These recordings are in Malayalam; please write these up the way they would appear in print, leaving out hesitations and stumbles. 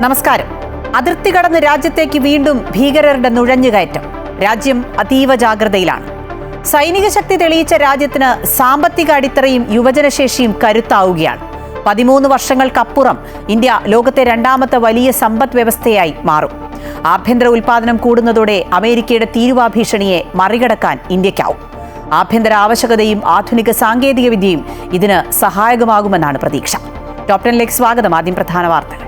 നമസ്കാരം. അതിർത്തി കടന്ന് രാജ്യത്തേക്ക് വീണ്ടും ഭീകരരുടെ നുഴഞ്ഞുകയറ്റം. രാജ്യം അതീവ ജാഗ്രതയിലാണ്. സൈനിക ശക്തി തെളിയിച്ച രാജ്യത്തിന് സാമ്പത്തിക അടിത്തറയും യുവജനശേഷിയും കരുത്താവുകയാണ്. 13 വർഷങ്ങൾക്കപ്പുറം ഇന്ത്യ ലോകത്തെ രണ്ടാമത്തെ വലിയ സമ്പദ് വ്യവസ്ഥയായി മാറും. ആഭ്യന്തര ഉൽപാദനം കൂടുന്നതോടെ അമേരിക്കയുടെ തീരുവ ഭീഷണിയെ മറികടക്കാൻ ഇന്ത്യക്കാവും. ആഭ്യന്തര ആവശ്യകതയും ആധുനിക സാങ്കേതിക വിദ്യയും ഇതിന് സഹായകമാകുമെന്നാണ് പ്രതീക്ഷ. ടോപ് 10ലേക്ക് സ്വാഗതം. ആദ്യം പ്രധാന വാർത്തകൾ.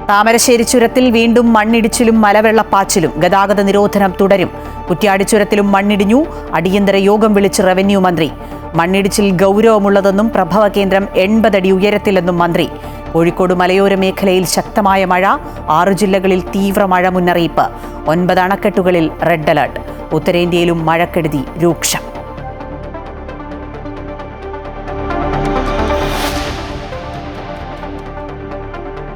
താമരശ്ശേരി ചുരത്തിൽ വീണ്ടും മണ്ണിടിച്ചിലും മലവെള്ളപ്പാച്ചിലും. ഗതാഗത നിരോധനം തുടരും. കുറ്റ്യാടി ചുരത്തിലും മണ്ണിടിഞ്ഞു. അടിയന്തര യോഗം വിളിച്ച് റവന്യൂ മന്ത്രി. മണ്ണിടിച്ചിൽ ഗൗരവമുള്ളതെന്നും പ്രഭവ കേന്ദ്രം 80 അടി ഉയരത്തിലെന്നും മന്ത്രി. കോഴിക്കോട് മലയോര മേഖലയിൽ ശക്തമായ മഴ. 6 ജില്ലകളിൽ തീവ്ര മഴ മുന്നറിയിപ്പ്. 9 അണക്കെട്ടുകളിൽ റെഡ് അലർട്ട്. ഉത്തരേന്ത്യയിലും മഴക്കെടുതി രൂക്ഷം.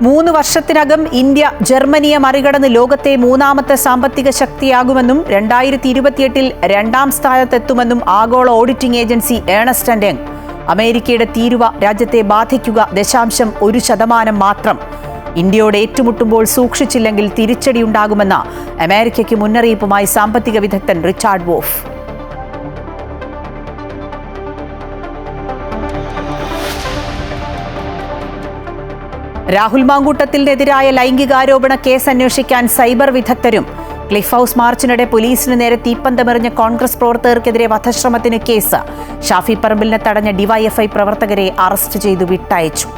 മൂന്ന് വർഷത്തിനകം ഇന്ത്യ ജർമ്മനിയെ മറികടന്ന് ലോകത്തെ മൂന്നാമത്തെ സാമ്പത്തിക ശക്തിയാകുമെന്നും 2028-ൽ 2ാം സ്ഥാനത്തെത്തുമെന്നും ആഗോള auditing agency Ernst and young. അമേരിക്കയുടെ തീരുവ രാജ്യത്തെ ബാധിക്കുക 0.1% മാത്രം. ഇന്ത്യയോട് ഏറ്റുമുട്ടുമ്പോൾ സൂക്ഷിച്ചില്ലെങ്കിൽ തിരിച്ചടിയുണ്ടാകുമെന്ന അമേരിക്കയ്ക്ക് മുന്നറിയിപ്പുമായി സാമ്പത്തിക വിദഗ്ധൻ റിച്ചാർഡ് വോഫ്. രാഹുൽ മാങ്കൂട്ടത്തിനെതിരായ ലൈംഗികാരോപണ കേസ് അന്വേഷിക്കാൻ സൈബർ വിദഗ്ധരും. ക്ലിഫ് ഹൌസ് മാർച്ചിനിടെ പോലീസിന് നേരെ തീപ്പന്തമെറിഞ്ഞ കോൺഗ്രസ് പ്രവർത്തകർക്കെതിരെ വധശ്രമത്തിന് കേസ്. ഷാഫി പറമ്പിലിനെ തടഞ്ഞ ഡിവൈഎഫ്ഐ പ്രവർത്തകരെ അറസ്റ്റ് ചെയ്തു വിട്ടയച്ചു.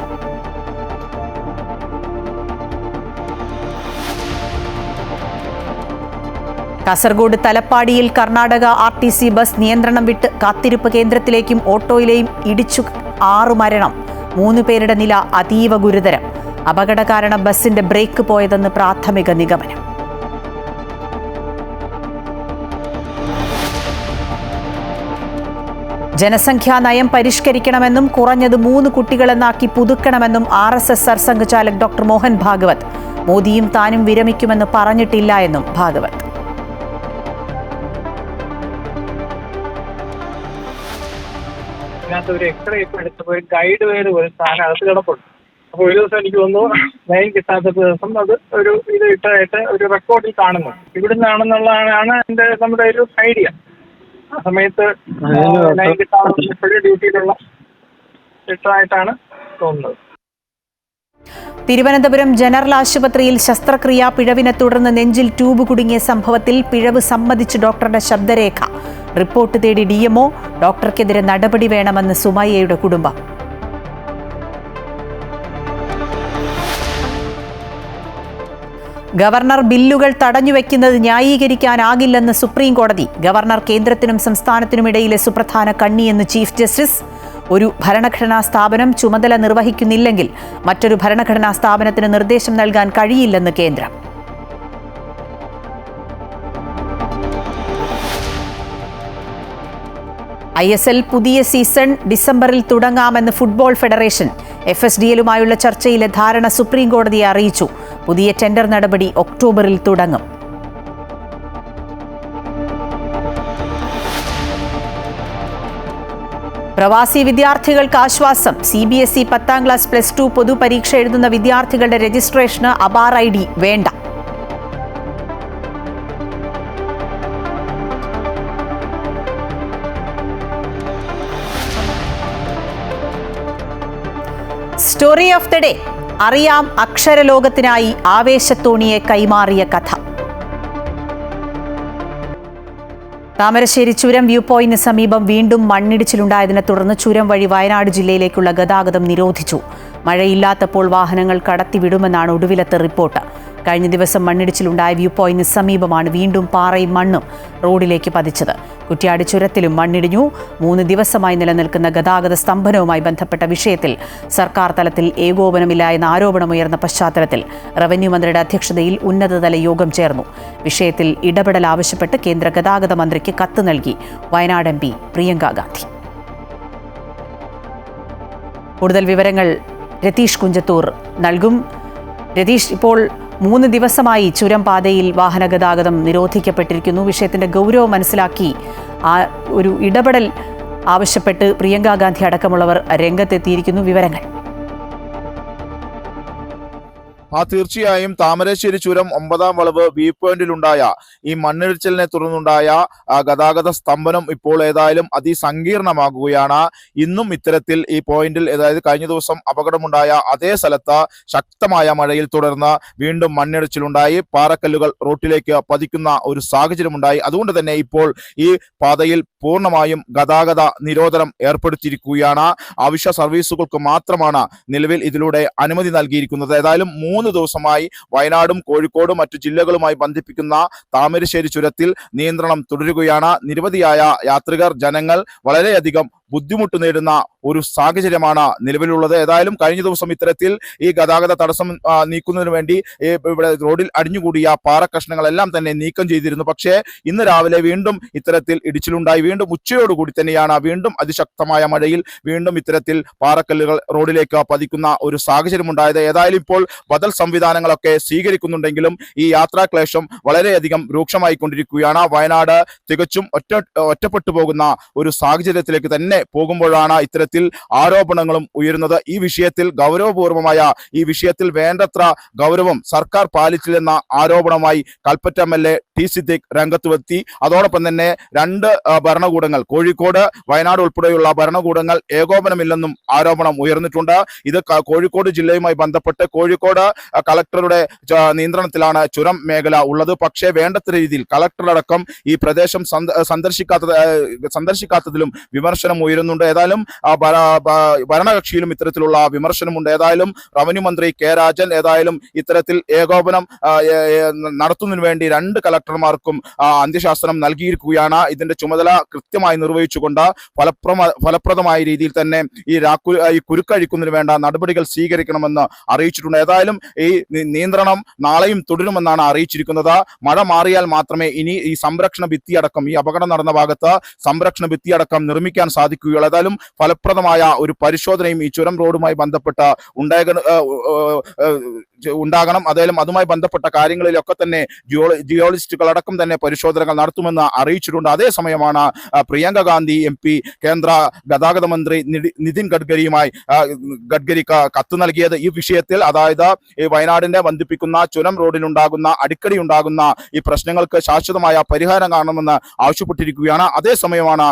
കാസർഗോഡ് തലപ്പാടിയിൽ കർണാടക RTC ബസ് നിയന്ത്രണം വിട്ട് കാത്തിരിപ്പ് കേന്ദ്രത്തിലേക്കും ഓട്ടോയിലെയും ഇടിച്ചു 6 മരണം. 3 പേരുടെ നില അതീവ ഗുരുതരം. അപകട കാരണം ബസിന്റെ ബ്രേക്ക് പോയതെന്ന് പ്രാഥമിക നിഗമനം. ജനസംഖ്യാ നയം പരിഷ്കരിക്കണമെന്നും കുറഞ്ഞത് 3 കുട്ടികളെന്നാക്കി പുതുക്കണമെന്നും RSS സർസംഘചാലക് ഡോക്ടർ മോഹൻ ഭാഗവത്. മോദിയും താനും വിരമിക്കുമെന്ന് പറഞ്ഞിട്ടില്ല എന്നും ഭാഗവത്. ഒരു എക്സ്റേ ഇപ്പം എടുത്തപ്പോൾ ഗൈഡ് വയറ് ഒരു സാധനം അകത്ത് കിടപ്പുണ്ട്. അപ്പോൾ ഒരു ദിവസം എനിക്ക് തോന്നുന്നു ലൈൻ കിട്ടാത്ത ദിവസം അത് ഒരു ഇത് ഇട്ടായിട്ട് ഒരു റെക്കോർഡിൽ കാണുന്നു. ഇവിടുന്നാണെന്നുള്ളതാണ് നമ്മുടെ ഒരു ഐഡിയ. ആ സമയത്ത് ലൈൻ കിട്ടാതെ ഇപ്പോഴും ഡ്യൂട്ടിയിലുള്ള ഇട്ടായിട്ടാണ് തോന്നുന്നത്. തിരുവനന്തപുരം ജനറൽ ആശുപത്രിയിൽ ശസ്ത്രക്രിയാ പിഴവിനെ തുടർന്ന് നെഞ്ചിൽ ട്യൂബ് കുടുങ്ങിയ സംഭവത്തിൽ പിഴവ് സമ്മതിച്ച് ഡോക്ടറുടെ ശബ്ദരേഖ. റിപ്പോർട്ട് തേടി DMO. ഡോക്ടർക്കെതിരെ നടപടി വേണമെന്ന് സുമയ്യയുടെ കുടുംബം. ഗവർണർ ബില്ലുകൾ തടഞ്ഞുവെക്കുന്നത് ന്യായീകരിക്കാനാകില്ലെന്ന് സുപ്രീം കോടതി. ഗവർണർ കേന്ദ്രത്തിനും സംസ്ഥാനത്തിനുമിടയിലെ സുപ്രധാന കണ്ണിയെന്ന് ചീഫ് ജസ്റ്റിസ്. ഒരു ഭരണഘടനാ സ്ഥാപനം ചുമതല നിർവഹിക്കുന്നില്ലെങ്കിൽ മറ്റൊരു ഭരണഘടനാ സ്ഥാപനത്തിന് നിർദ്ദേശം നൽകാൻ കഴിയില്ലെന്ന് കേന്ദ്രം. ISL പുതിയ സീസൺ ഡിസംബറിൽ തുടങ്ങാമെന്ന് ഫുട്ബോൾ ഫെഡറേഷൻ. FSDLുമായുള്ള ചർച്ചയിലെ ധാരണ സുപ്രീം കോടതിയെ അറിയിച്ചു. പുതിയ ടെൻഡർ നടപടി ഒക്ടോബറിൽ തുടങ്ങും. പ്രവാസി വിദ്യാർത്ഥികൾക്ക് ആശ്വാസം. CBSE 10ാം ക്ലാസ് +2 പൊതുപരീക്ഷ എഴുതുന്ന വിദ്യാർത്ഥികളുടെ രജിസ്ട്രേഷന് അബാർ ID വേണ്ട. Story of the day. അറിയാം അക്ഷരലോകത്തിനായി ആവേശത്തോണിയെ കൈമാറിയ കഥ. താമരശ്ശേരി ചുരം വ്യൂ പോയിന്റിന് സമീപം വീണ്ടും മണ്ണിടിച്ചിലുണ്ടായതിനെ തുടർന്ന് ചുരം വഴി വയനാട് ജില്ലയിലേക്കുള്ള ഗതാഗതം നിരോധിച്ചു. മഴയില്ലാത്തപ്പോൾ വാഹനങ്ങൾ കടത്തിവിടുമെന്നാണ് ഒടുവിലത്തെ റിപ്പോർട്ട്. കഴിഞ്ഞ ദിവസം മണ്ണിടിച്ചിലുണ്ടായ വ്യൂ പോയിന്റിന് സമീപമാണ് വീണ്ടും പാറയും മണ്ണും റോഡിലേക്ക് പതിച്ചത്. കുറ്റ്യാടി ചുരത്തിലും മണ്ണിടിഞ്ഞു. 3 ദിവസമായി നിലനിൽക്കുന്ന ഗതാഗത സ്തംഭനവുമായി ബന്ധപ്പെട്ട വിഷയത്തിൽ സർക്കാർ തലത്തിൽ ഏകോപനമില്ല എന്ന ആരോപണമുയർന്ന പശ്ചാത്തലത്തിൽ റവന്യൂ മന്ത്രിയുടെ അധ്യക്ഷതയിൽ ഉന്നതതല യോഗം ചേർന്നു. വിഷയത്തിൽ ഇടപെടൽ ആവശ്യപ്പെട്ട് കേന്ദ്ര ഗതാഗത മന്ത്രിക്ക് കത്ത് നൽകി വയനാട് MP പ്രിയങ്ക ഗാന്ധി. കൂടുതൽ വിവരങ്ങൾ രതീഷ് കുഞ്ചത്തൂർ നൽകും. രതീഷ്, ഇപ്പോൾ 3 ദിവസമായി ചുരം പാതയിൽ വാഹന ഗതാഗതം നിരോധിക്കപ്പെട്ടിരിക്കുന്നു. വിഷയത്തിന്റെ ഗൗരവം മനസ്സിലാക്കി ഒരു ഇടപെടൽ ആവശ്യപ്പെട്ട് പ്രിയങ്കാ ഗാന്ധി അടക്കമുള്ളവർ രംഗത്തെത്തിയിരിക്കുന്നു. വിവരങ്ങൾ തീർച്ചയായും താമരശ്ശേരി ചുരം 9ാം വളവ് വ്യൂ പോയിന്റിലുണ്ടായ ഈ മണ്ണിടിച്ചിലിനെ തുടർന്നുണ്ടായ ഗതാഗത സ്തംഭനം ഇപ്പോൾ ഏതായാലും അതിസങ്കീർണമാകുകയാണ്. ഇന്നും ഇത്തരത്തിൽ ഈ പോയിന്റിൽ, അതായത് കഴിഞ്ഞ ദിവസം അപകടമുണ്ടായ അതേ സ്ഥലത്ത് ശക്തമായ മഴയിൽ തുടർന്ന് വീണ്ടും മണ്ണിടിച്ചിലുണ്ടായി. പാറക്കല്ലുകൾ റോട്ടിലേക്ക് പതിക്കുന്ന ഒരു സാഹചര്യമുണ്ടായി. അതുകൊണ്ട് തന്നെ ഇപ്പോൾ ഈ പാതയിൽ പൂർണ്ണമായും ഗതാഗത നിരോധനം ഏർപ്പെടുത്തിയിരിക്കുകയാണ്. അവശ്യ സർവീസുകൾക്ക് മാത്രമാണ് നിലവിൽ ഇതിലൂടെ അനുമതി നൽകിയിരിക്കുന്നത്. ഏതായാലും 3 ദിവസമായി വയനാടും കോഴിക്കോടും മറ്റു ജില്ലകളുമായി ബന്ധിപ്പിക്കുന്ന താമരശ്ശേരി ചുരത്തിൽ നിയന്ത്രണം തുടരുകയാണ്. നിരവധിയായ യാത്രികർ, ജനങ്ങൾ വളരെയധികം ബുദ്ധിമുട്ട് നേരിടുന്ന ഒരു സാഹചര്യമാണ് നിലവിലുള്ളത്. ഏതായാലും കഴിഞ്ഞ ദിവസം ഇത്തരത്തിൽ ഈ ഗതാഗത തടസ്സം നീക്കുന്നതിന് വേണ്ടി ഇവിടെ റോഡിൽ അടിഞ്ഞുകൂടിയ പാറക്കഷ്ണങ്ങളെല്ലാം തന്നെ നീക്കം ചെയ്തിരുന്നു. പക്ഷേ ഇന്ന് രാവിലെ വീണ്ടും ഇത്തരത്തിൽ ഇടിച്ചിലുണ്ടായി. വീണ്ടും ഉച്ചയോടുകൂടി തന്നെയാണ് വീണ്ടും അതിശക്തമായ മഴയിൽ വീണ്ടും ഇത്തരത്തിൽ പാറക്കല്ലുകൾ റോഡിലേക്ക് പതിക്കുന്ന ഒരു സാഹചര്യമുണ്ടായത്. ഏതായാലും ഇപ്പോൾ ബദൽ സംവിധാനങ്ങളൊക്കെ സ്വീകരിക്കുന്നുണ്ടെങ്കിലും ഈ യാത്രാക്ലേശം വളരെയധികം രൂക്ഷമായിക്കൊണ്ടിരിക്കുകയാണ്. വയനാട് തികച്ചും ഒറ്റപ്പെട്ടു പോകുന്ന ഒരു സാഹചര്യത്തിലേക്ക് തന്നെ പോകുമ്പോഴാണ് ഇത്തരത്തിൽ ആരോപണങ്ങളും ഉയരുന്നത്. ഈ വിഷയത്തിൽ ഗൗരവപൂർവമായ ഈ വിഷയത്തിൽ വേണ്ടത്ര ഗൗരവം സർക്കാർ പാലിച്ചില്ലെന്ന ആരോപണമായി കൽപ്പറ്റ MLA ടി സിദ്ദീഖ് രംഗത്തുവെത്തി. അതോടൊപ്പം തന്നെ 2 ഭരണകൂടങ്ങൾ, കോഴിക്കോട്, വയനാട് ഉൾപ്പെടെയുള്ള ഭരണകൂടങ്ങൾ ഏകോപനമില്ലെന്നും ആരോപണം ഉയർന്നിട്ടുണ്ട്. ഇത് കോഴിക്കോട് ജില്ലയുമായി ബന്ധപ്പെട്ട് കോഴിക്കോട് കളക്ടറുടെ നിയന്ത്രണത്തിലാണ് ചുരം മേഖല ഉള്ളത്. പക്ഷേ വേണ്ടത്ര രീതിയിൽ കളക്ടറടക്കം ഈ പ്രദേശം സന്ദർശിക്കാത്തതിലും വിമർശനം ഉയരുന്നുണ്ട്. ഏതായാലും ഭരണകക്ഷിയിലും ഇത്തരത്തിലുള്ള വിമർശനമുണ്ട്. ഏതായാലും റവന്യൂ മന്ത്രി കെ രാജൻ ഏതായാലും ഇത്തരത്തിൽ ഏകോപനം നടത്തുന്നതിന് വേണ്ടി 2 കളക്ടർമാർക്കും അന്ത്യശാസനം നൽകിയിരിക്കുകയാണ്. ഇതിന്റെ ചുമതല കൃത്യമായി നിർവഹിച്ചുകൊണ്ട് ഫലപ്രദമായ രീതിയിൽ തന്നെ ഈ കുരുക്കഴിക്കുന്നതിന് വേണ്ട നടപടികൾ സ്വീകരിക്കണമെന്ന് അറിയിച്ചിട്ടുണ്ട്. ഏതായാലും ഈ നിയന്ത്രണം നാളെയും തുടരുമെന്നാണ് അറിയിച്ചിരിക്കുന്നത്. മഴ മാറിയാൽ മാത്രമേ ഇനി ഈ സംരക്ഷണ ഭിത്തിയടക്കം, ഈ അപകടം നടന്ന ഭാഗത്ത് സംരക്ഷണ ഭിത്തിയടക്കം നിർമ്മിക്കാൻ സാധിക്കുകയുള്ളൂ. ഏതായാലും ഫലപ്രദമായ ഒരു പരിശോധനയും ഈ ചുരം റോഡുമായി ബന്ധപ്പെട്ട ഉണ്ടാകണം. അതായാലും അതുമായി ബന്ധപ്പെട്ട കാര്യങ്ങളിലൊക്കെ തന്നെ ജിയോളജിസ്റ്റുകൾ അടക്കം തന്നെ പരിശോധനകൾ നടത്തുമെന്ന് അറിയിച്ചിട്ടുണ്ട്. അതേസമയമാണ് പ്രിയങ്ക ഗാന്ധി MP കേന്ദ്ര ഗതാഗത മന്ത്രി നിതിൻ ഗഡ്കരിക്ക് കത്ത് നൽകിയത്. ഈ വിഷയത്തിൽ, അതായത് ഈ വയനാടിനെ ബന്ധിപ്പിക്കുന്ന ചുരം റോഡിലുണ്ടാകുന്ന അടിക്കടി ഉണ്ടാകുന്ന ഈ പ്രശ്നങ്ങൾക്ക് ശാശ്വതമായ പരിഹാരം കാണണമെന്ന് ആവശ്യപ്പെട്ടിരിക്കുകയാണ്. അതേസമയമാണ്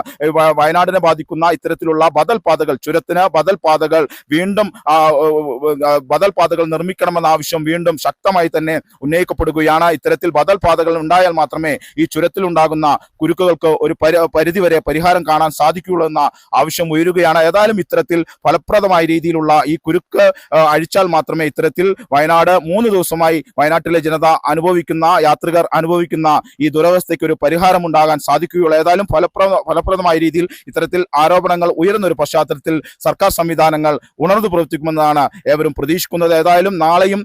വയനാടിനെ ബാധിക്കുന്ന ഇത്തരത്തിലുള്ള ബദൽ പാതകൾ, ചുരത്തിന് ബദൽ പാതകൾ വീണ്ടും ബദൽ പാതകൾ നിർമ്മിക്കണമെന്ന ആവശ്യം വീണ്ടും ശക്തമായി തന്നെ ഉന്നയിക്കപ്പെടുകയാണ്. ഇത്തരത്തിൽ ബദൽ പാതകൾ ഉണ്ടായാൽ മാത്രമേ ഈ ചുരത്തിൽ ഉണ്ടാകുന്ന കുരുക്കുകൾക്ക് ഒരു പരിധിവരെ പരിഹാരം കാണാൻ സാധിക്കുകയുള്ളൂ എന്ന ആവശ്യം ഉയരുകയാണ്. ഏതായാലും ഇത്തരത്തിൽ ഫലപ്രദമായ രീതിയിലുള്ള ഈ കുരുക്ക് അഴിച്ചാൽ മാത്രമേ ഇത്തരത്തിൽ വയനാട് 3 ദിവസമായി വയനാട്ടിലെ ജനത യാത്രികർ അനുഭവിക്കുന്ന ഈ ദുരവസ്ഥയ്ക്ക് ഒരു പരിഹാരം ഉണ്ടാകാൻ സാധിക്കുകയുള്ളൂ. ഏതായാലും ഫലപ്രദമായ രീതിയിൽ ഇത്തരത്തിൽ ആരോപണങ്ങൾ ഉയരുന്ന ഒരു പശ്ചാത്തലത്തിൽ സർക്കാർ സംവിധാനങ്ങൾ ഉണർന്നു പ്രവർത്തിക്കുമെന്നാണ് ഏവരും പ്രതീക്ഷിക്കുന്നത്. ഏതായാലും നാളെയും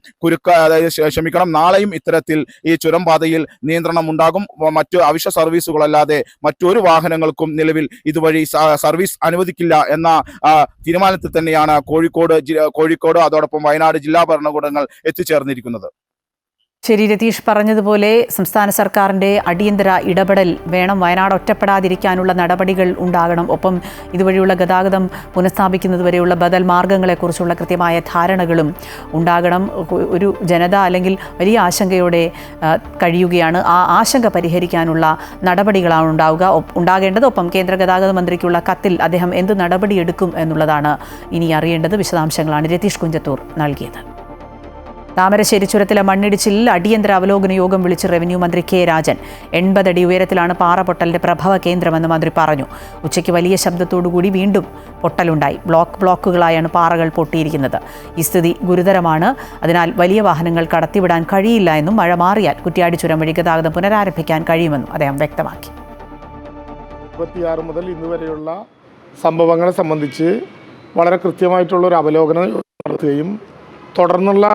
നാളെയും ഇത്തരത്തിൽ ഈ ചുരം പാതയിൽ നിയന്ത്രണം ഉണ്ടാകും. മറ്റു അവശ്യ സർവീസുകളല്ലാതെ മറ്റൊരു വാഹനങ്ങൾക്കും നിലവിൽ ഇതുവഴി സർവീസ് അനുവദിക്കില്ല എന്ന തീരുമാനത്തിൽ തന്നെയാണ് കോഴിക്കോട് അതോടൊപ്പം വയനാട് ജില്ലാ ഭരണകൂടങ്ങൾ എത്തിച്ചേർന്നിരിക്കുന്നത്. ശരി, രതീഷ് പറഞ്ഞതുപോലെ സംസ്ഥാന സർക്കാരിൻ്റെ അടിയന്തര ഇടപെടൽ വേണം. വയനാട് ഒറ്റപ്പെടാതിരിക്കാനുള്ള നടപടികൾ ഉണ്ടാകണം. ഒപ്പം ഇതുവഴിയുള്ള ഗതാഗതം പുനഃസ്ഥാപിക്കുന്നതുവരെയുള്ള ബദൽ മാർഗങ്ങളെക്കുറിച്ചുള്ള കൃത്യമായ ധാരണകളും ഉണ്ടാകണം. ഒരു ജനത അല്ലെങ്കിൽ വലിയ ആശങ്കയോടെ കഴിയുകയാണ്. ആ ആശങ്ക പരിഹരിക്കാനുള്ള നടപടികളാണ് ഉണ്ടാകേണ്ടത്. ഒപ്പം കേന്ദ്ര ഗതാഗത മന്ത്രിക്കുള്ള കത്തിൽ അദ്ദേഹം എന്ത് നടപടിയെടുക്കും എന്നുള്ളതാണ് ഇനി അറിയേണ്ടത്. വിശദാംശങ്ങളാണ് രതീഷ് കുഞ്ചത്തൂർ നൽകിയത്. താമരശ്ശേരി ചുരത്തിലെ മണ്ണിടിച്ചിലിൽ അടിയന്തര അവലോകന യോഗം വിളിച്ച് റവന്യൂ മന്ത്രി കെ രാജൻ. 80 അടി ഉയരത്തിലാണ് പാറപൊട്ടലിന്റെ പ്രഭവ കേന്ദ്രമെന്ന് മന്ത്രി പറഞ്ഞു. ഉച്ചയ്ക്ക് വലിയ ശബ്ദത്തോടുകൂടി വീണ്ടും പൊട്ടലുണ്ടായി. ബ്ലോക്കുകളായാണ് പാറകൾ പൊട്ടിയിരിക്കുന്നത്. ഈ സ്ഥിതി ഗുരുതരമാണ്. അതിനാൽ വലിയ വാഹനങ്ങൾ കടത്തിവിടാൻ കഴിയില്ല എന്നും മഴ മാറിയാൽ കുറ്റ്യാടി ചുരം വഴി ഗതാഗതം പുനരാരംഭിക്കാൻ കഴിയുമെന്നും അദ്ദേഹം വ്യക്തമാക്കി. 26 മുതൽ ഇന്ന് വരെയുള്ള സംഭവങ്ങളെ സംബന്ധിച്ച് വളരെ കൃത്യമായിട്ടുള്ളൊരു അവലോകനം നടത്തുകയും തുടർന്നുള്ള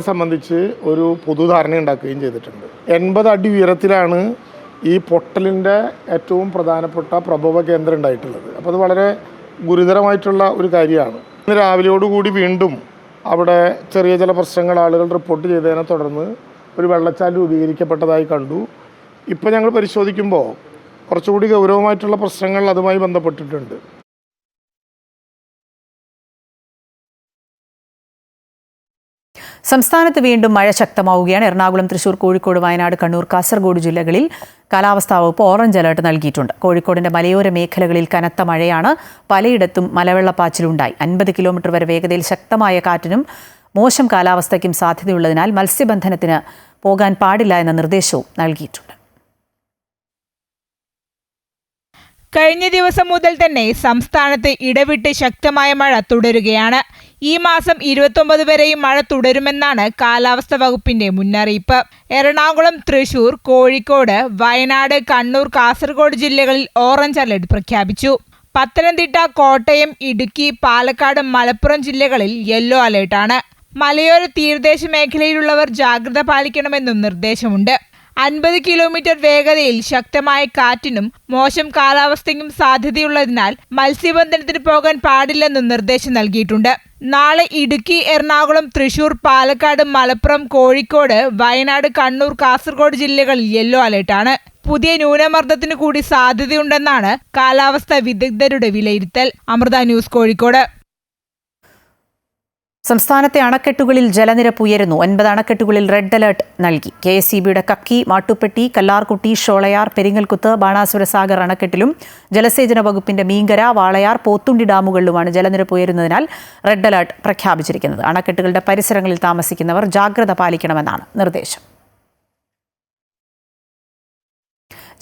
സംബന്ധിച്ച് ഒരു പൊതുധാരണ ഉണ്ടാക്കുകയും ചെയ്തിട്ടുണ്ട്. 80 അടി ഉയരത്തിലാണ് ഈ പൊട്ടലിൻ്റെ ഏറ്റവും പ്രധാനപ്പെട്ട പ്രഭവ കേന്ദ്രം ഉണ്ടായിട്ടുള്ളത്. അപ്പോൾ അത് വളരെ ഗുരുതരമായിട്ടുള്ള ഒരു കാര്യമാണ്. ഇന്ന് രാവിലെയോടുകൂടി വീണ്ടും അവിടെ ചെറിയ ചില പ്രശ്നങ്ങൾ ആളുകൾ റിപ്പോർട്ട് ചെയ്തതിനെ തുടർന്ന് ഒരു വെള്ളച്ചാൽ രൂപീകരിക്കപ്പെട്ടതായി കണ്ടു. ഇപ്പോൾ ഞങ്ങൾ പരിശോധിക്കുമ്പോൾ കുറച്ചുകൂടി ഗൗരവമായിട്ടുള്ള പ്രശ്നങ്ങൾ അതുമായി ബന്ധപ്പെട്ടിട്ടുണ്ട്. സംസ്ഥാനത്ത് വീണ്ടും മഴ ശക്തമാവുകയാണ്. എറണാകുളം, തൃശൂർ, കോഴിക്കോട്, വയനാട്, കണ്ണൂർ, കാസർഗോഡ് ജില്ലകളിൽ കാലാവസ്ഥാ വകുപ്പ് ഓറഞ്ച് അലർട്ട് നൽകിയിട്ടുണ്ട്. കോഴിക്കോടിന്റെ മലയോര മേഖലകളിൽ കനത്ത മഴയാണ്. പലയിടത്തും മലവെള്ളപ്പാച്ചിലുണ്ടായി. 50 കിലോമീറ്റർ വരെ വേഗതയിൽ ശക്തമായ കാറ്റിനും മോശം കാലാവസ്ഥയ്ക്കും സാധ്യതയുള്ളതിനാൽ മത്സ്യബന്ധനത്തിന് പോകാൻ പാടില്ല എന്ന നിർദ്ദേശവും നൽകിയിട്ടുണ്ട്. കഴിഞ്ഞ ദിവസം മുതൽ തന്നെ സംസ്ഥാനത്ത് ഇടവിട്ട് ശക്തമായ മഴ തുടരുകയാണ്. ഈ മാസം 29 വരെയും മഴ തുടരുമെന്നാണ് കാലാവസ്ഥാ വകുപ്പിന്റെ മുന്നറിയിപ്പ്. എറണാകുളം, തൃശൂർ, കോഴിക്കോട്, വയനാട്, കണ്ണൂർ, കാസർഗോഡ് ജില്ലകളിൽ ഓറഞ്ച് അലർട്ട് പ്രഖ്യാപിച്ചു. പത്തനംതിട്ട, കോട്ടയം, ഇടുക്കി, പാലക്കാട്, മലപ്പുറം ജില്ലകളിൽ യെല്ലോ അലർട്ടാണ്. മലയോര തീരദേശ മേഖലയിലുള്ളവർ ജാഗ്രത പാലിക്കണമെന്നും നിർദ്ദേശമുണ്ട്. 50 കിലോമീറ്റർ വേഗതയിൽ ശക്തമായ കാറ്റിനും മോശം കാലാവസ്ഥയ്ക്കും സാധ്യതയുള്ളതിനാൽ മത്സ്യബന്ധനത്തിന് പോകാൻ പാടില്ലെന്നും നിർദ്ദേശം നൽകിയിട്ടുണ്ട്. നാളെ ഇടുക്കി, എറണാകുളം, തൃശൂർ, പാലക്കാട്, മലപ്പുറം, കോഴിക്കോട്, വയനാട്, കണ്ണൂർ, കാസർഗോഡ് ജില്ലകളിൽ യെല്ലോ അലർട്ടാണ്. പുതിയ ന്യൂനമർദ്ദത്തിന് കൂടി സാധ്യതയുണ്ടെന്നാണ് കാലാവസ്ഥാ വിദഗ്ധരുടെ വിലയിരുത്തൽ. അമൃത ന്യൂസ്, കോഴിക്കോട്. സംസ്ഥാനത്തെ അണക്കെട്ടുകളിൽ ജലനിരപ്പ് ഉയരുന്നു. 9 അണക്കെട്ടുകളിൽ റെഡ് അലർട്ട് നൽകി. KSEBയുടെ കക്കി, മാട്ടുപ്പെട്ടി, കല്ലാർകുട്ടി, ഷോളയാർ, പെരിങ്ങൽകുത്ത്, ബാണാസുര സാഗർ അണക്കെട്ടിലും ജലസേചന വകുപ്പിന്റെ മീങ്കര, വാളയാർ, പോത്തുണ്ടി ഡാമുകളിലുമാണ് ജലനിരപ്പ് ഉയരുന്നതിനാൽ റെഡ് അലർട്ട് പ്രഖ്യാപിച്ചിരിക്കുന്നത്. അണക്കെട്ടുകളുടെ പരിസരങ്ങളിൽ താമസിക്കുന്നവർ ജാഗ്രത പാലിക്കണമെന്നാണ് നിർദ്ദേശം.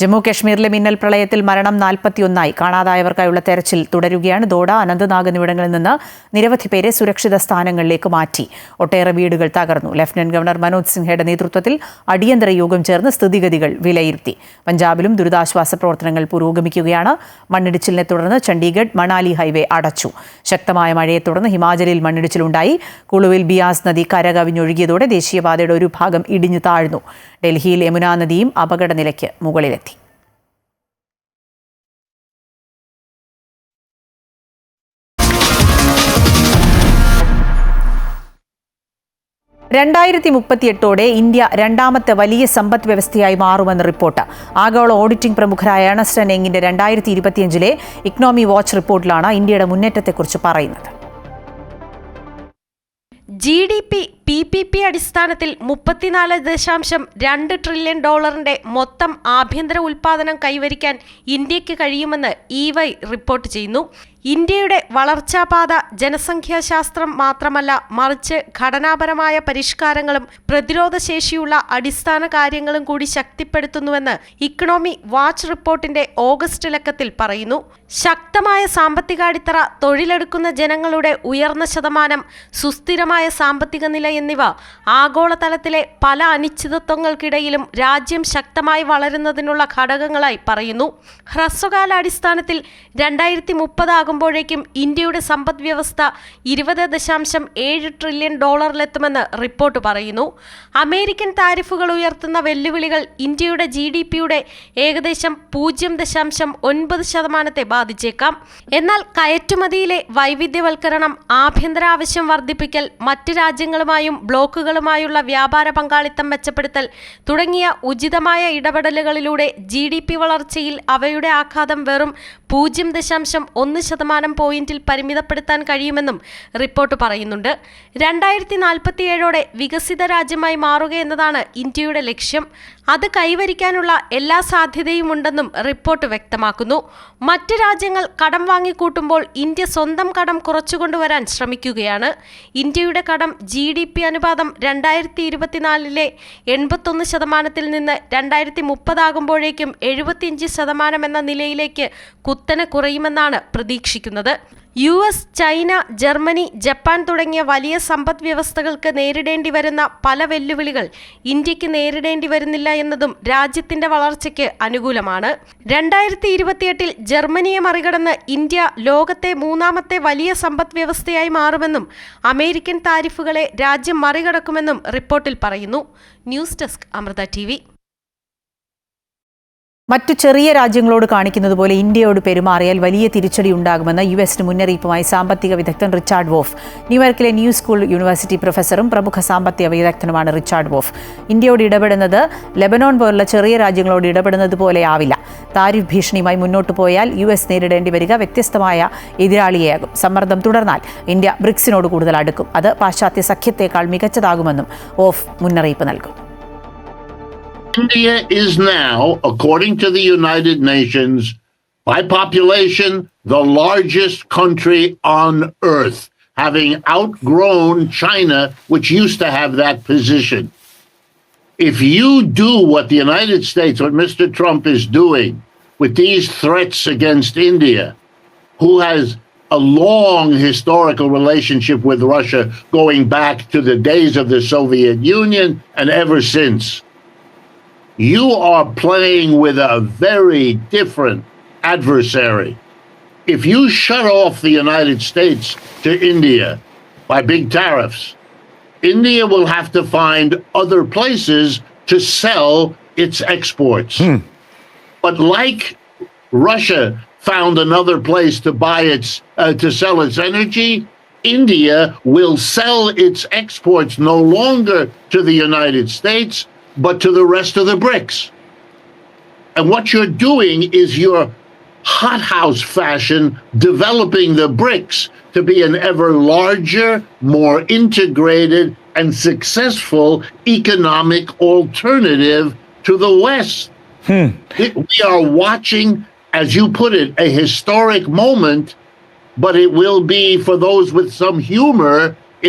ജമ്മു കശ്മീരിലെ മിന്നൽ പ്രളയത്തിൽ മരണം 41. കാണാതായവർക്കായുള്ള തെരച്ചിൽ തുടരുകയാണ്. ദോഡ, അനന്ത്നാഗ് എന്നിവിടങ്ങളിൽ നിന്ന് നിരവധി പേരെ സുരക്ഷിത സ്ഥാനങ്ങളിലേക്ക് മാറ്റി. ഒട്ടേറെ വീടുകൾ തകർന്നു. ലഫ്റ്റനന്റ് ഗവർണർ മനോജ് സിൻഹയുടെ നേതൃത്വത്തിൽ അടിയന്തര യോഗം ചേർന്ന് സ്ഥിതിഗതികൾ വിലയിരുത്തി. പഞ്ചാബിലും ദുരിതാശ്വാസ പ്രവർത്തനങ്ങൾ പുരോഗമിക്കുകയാണ്. മണ്ണിടിച്ചിലിനെ തുടർന്ന് ചണ്ഡീഗഡ് മണാലി ഹൈവേ അടച്ചു. ശക്തമായ മഴയെ തുടർന്ന് ഹിമാചലിൽ മണ്ണിടിച്ചിലുണ്ടായി. കുളുവിൽ ബിയാസ് നദി കരകവിഞ്ഞൊഴുകിയതോടെ ദേശീയപാതയുടെ ഒരു ഭാഗം ഇടിഞ്ഞു താഴ്ന്നു. ഡൽഹിയിൽ യമുന നദിയും അപകടനിലയ്ക്ക് മുകളിലെത്തി. 2038 ഇന്ത്യ രണ്ടാമത്തെ വലിയ സമ്പദ് വ്യവസ്ഥയായി മാറുമെന്ന് റിപ്പോർട്ട്. ആഗോള ഓഡിറ്റിംഗ് പ്രമുഖരായ ഏണസ്റ്റ് ആൻഡ് യങ്ങിന്റെ 2025 ഇക്കണോമി വാച്ച് റിപ്പോർട്ടിലാണ് ഇന്ത്യയുടെ മുന്നേറ്റത്തെക്കുറിച്ച് പറയുന്നത്. GDP PPP അടിസ്ഥാനത്തിൽ $34.2 ട്രില്യൺ മൊത്തം ആഭ്യന്തര ഉൽപ്പാദനം കൈവരിക്കാൻ ഇന്ത്യക്ക് കഴിയുമെന്ന് EY റിപ്പോർട്ട് ചെയ്യുന്നു. ഇന്ത്യയുടെ വളർച്ചാപാത ജനസംഖ്യാശാസ്ത്രം മാത്രമല്ല, മറിച്ച് ഘടനാപരമായ പരിഷ്കാരങ്ങളും പ്രതിരോധശേഷിയുള്ള അടിസ്ഥാന കാര്യങ്ങളും കൂടി ശക്തിപ്പെടുത്തുന്നുവെന്ന് ഇക്കണോമി വാച്ച് റിപ്പോർട്ടിന്റെ ഓഗസ്റ്റ് ലക്കത്തിൽ പറയുന്നു. ശക്തമായ സാമ്പത്തിക അടിത്തറ, തൊഴിലെടുക്കുന്ന ജനങ്ങളുടെ ഉയർന്ന ശതമാനം, സുസ്ഥിരമായ സാമ്പത്തിക നില എന്നിവ ആഗോളതലത്തിലെ പല അനിശ്ചിതത്വങ്ങൾക്കിടയിലും രാജ്യം ശക്തമായി വളരുന്നതിനുള്ള ഘടകങ്ങളായി പറയുന്നു. ഹ്രസ്വകാലാടിസ്ഥാനത്തിൽ 2030 ആകുമ്പോഴേക്കും ഇന്ത്യയുടെ സമ്പദ് വ്യവസ്ഥ $20.7 ട്രില്യൺ എത്തുമെന്ന് റിപ്പോർട്ട് പറയുന്നു. അമേരിക്കൻ താരിഫുകൾ ഉയർത്തുന്ന വെല്ലുവിളികൾ ഇന്ത്യയുടെ GDPയുടെ ഏകദേശം 0.9% ബാധിച്ചേക്കാം. എന്നാൽ കയറ്റുമതിയിലെ വൈവിധ്യവൽക്കരണം, ആഭ്യന്തര ആവശ്യം വർദ്ധിപ്പിക്കൽ, മറ്റ് രാജ്യങ്ങളുമായും ബ്ലോക്കുകളുമായുള്ള വ്യാപാര പങ്കാളിത്തം മെച്ചപ്പെടുത്തൽ തുടങ്ങിയ ഉചിതമായ ഇടപെടലുകളിലൂടെ GDP വളർച്ചയിൽ അവയുടെ ആഘാതം വെറും 0.1% പോയിന്റിൽ പരിമിതപ്പെടുത്താൻ കഴിയുമെന്നും റിപ്പോർട്ട് പറയുന്നുണ്ട്. 2047 വികസിത രാജ്യമായി മാറുക എന്നതാണ് ഇന്ത്യയുടെ ലക്ഷ്യം. അത് കൈവരിക്കാനുള്ള എല്ലാ സാധ്യതയുമുണ്ടെന്നും റിപ്പോർട്ട് വ്യക്തമാക്കുന്നു. മറ്റ് രാജ്യങ്ങൾ കടം വാങ്ങിക്കൂട്ടുമ്പോൾ ഇന്ത്യ സ്വന്തം കടം കുറച്ചുകൊണ്ടുവരാൻ ശ്രമിക്കുകയാണ്. ഇന്ത്യയുടെ കടം GDP അനുപാതം 2024 81% നിന്ന് 2030 ആകുമ്പോഴേക്കും 75% എന്ന നിലയിലേക്ക് കുത്തനെ കുറയുമെന്നാണ് പ്രതീക്ഷിക്കുന്നത്. US, ചൈന, ജർമ്മനി, ജപ്പാൻ തുടങ്ങിയ വലിയ സമ്പദ് വ്യവസ്ഥകൾക്ക് നേരിടേണ്ടി വരുന്ന പല വെല്ലുവിളികൾ ഇന്ത്യക്ക് നേരിടേണ്ടി വരുന്നില്ല എന്നതും രാജ്യത്തിന്റെ വളർച്ചയ്ക്ക് അനുകൂലമാണ്. 2028 ജർമ്മനിയെ മറികടന്ന് ഇന്ത്യ ലോകത്തെ 3ാമത്തെ വലിയ സമ്പദ് വ്യവസ്ഥയായി മാറുമെന്നും അമേരിക്കൻ താരിഫുകളെ രാജ്യം മറികടക്കുമെന്നും റിപ്പോർട്ടിൽ പറയുന്നു. News desk, Amrita TV. മറ്റു ചെറിയ രാജ്യങ്ങളോട് കാണിക്കുന്നത് പോലെ ഇന്ത്യയോട് പെരുമാറിയാൽ വലിയ തിരിച്ചടി ഉണ്ടാകുമെന്ന് യുഎസിന് മുന്നറിയിപ്പുമായി സാമ്പത്തിക വിദഗ്ധൻ റിച്ചാർഡ് വോഫ്. ന്യൂയോർക്കിലെ ന്യൂ സ്കൂൾ യൂണിവേഴ്സിറ്റി പ്രൊഫസറും പ്രമുഖ സാമ്പത്തിക വിദഗ്ധനുമാണ് റിച്ചാർഡ് വോഫ്. ഇന്ത്യയോട് ഇടപെടുന്നത് ലെബനോൺ പോലുള്ള ചെറിയ രാജ്യങ്ങളോട് ഇടപെടുന്നത് പോലെയാവില്ല. താരിഫ് ഭീഷണിയുമായി മുന്നോട്ടു പോയാൽ യുഎസ് നേരിടേണ്ടി വരിക വ്യത്യസ്തമായ എതിരാളിയെയാകും. സമ്മർദ്ദം തുടർന്നാൽ ഇന്ത്യ ബ്രിക്സിനോട് കൂടുതൽ അടുക്കും. അത് പാശ്ചാത്യ സഖ്യത്തേക്കാൾ മികച്ചതാകുമെന്നും വോഫ് മുന്നറിയിപ്പ് നൽകും. India is now, according to the United Nations, by population, the largest country on earth, having outgrown China, which used to have that position. If you do what the United States, what Mr. Trump is doing with these threats against India, who has a long historical relationship with Russia going back to the days of the Soviet Union and ever since, you are playing with a very different adversary. If you shut off the United States to India by big tariffs, India will have to find other places to sell its exports. But like Russia found another place to buy to sell its energy, India will sell its exports no longer to the United States, but to the rest of the BRICS. And what you're doing is you're hothouse fashion developing the BRICS to be an ever larger, more integrated and successful economic alternative to the West. We are watching, as you put it, a historic moment, but it will be, for those with some humor,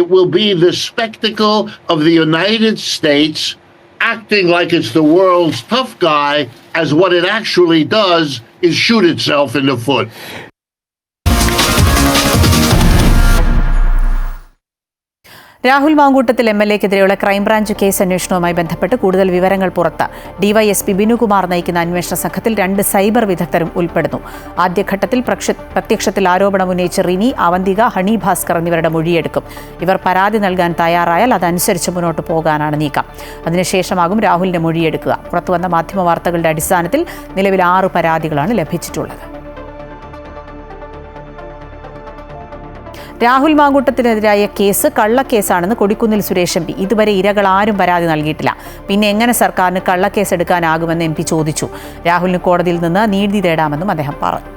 it will be the spectacle of the United States acting like it's the world's tough guy, as what it actually does is shoot itself in the foot. Rahul Mankoottathil എംഎൽഎക്കെതിരെയുള്ള ക്രൈംബ്രാഞ്ച് കേസ് അന്വേഷണവുമായി ബന്ധപ്പെട്ട് കൂടുതൽ വിവരങ്ങൾ പുറത്ത്. ഡിവൈഎസ്പി ബിനുകുമാർ നയിക്കുന്ന അന്വേഷണ സംഘത്തിൽ 2 സൈബർ വിദഗ്ധരും ഉൾപ്പെടുന്നു. ആദ്യഘട്ടത്തിൽ പ്രത്യക്ഷത്തിൽ ആരോപണം ഉന്നയിച്ച റിനി, അവന്തിക, ഹണി ഭാസ്കർ എന്നിവരുടെ മൊഴിയെടുക്കും. ഇവർ പരാതി നൽകാൻ തയ്യാറായാൽ അതനുസരിച്ച് മുന്നോട്ട് പോകാനാണ് നീക്കം. അതിനുശേഷമാകും രാഹുലിന്റെ മൊഴിയെടുക്കുക. പുറത്തുവന്ന മാധ്യമ വാർത്തകളുടെ അടിസ്ഥാനത്തിൽ നിലവിൽ 6 പരാതികളാണ് ലഭിച്ചിട്ടുള്ളത്. രാഹുൽ മാങ്കൂട്ടത്തിനെതിരായ കേസ് കള്ളക്കേസാണെന്ന് കൊടിക്കുന്നിൽ സുരേഷ് എം പി. ഇതുവരെ ഇരകൾ ആരും പരാതി നൽകിയിട്ടില്ല. പിന്നെ എങ്ങനെ സർക്കാരിന് കള്ളക്കേസ് എടുക്കാനാകുമെന്ന് എം പി ചോദിച്ചു. രാഹുലിന് കോടതിയിൽ നിന്ന് നീതി തേടാമെന്നും അദ്ദേഹം പറഞ്ഞു.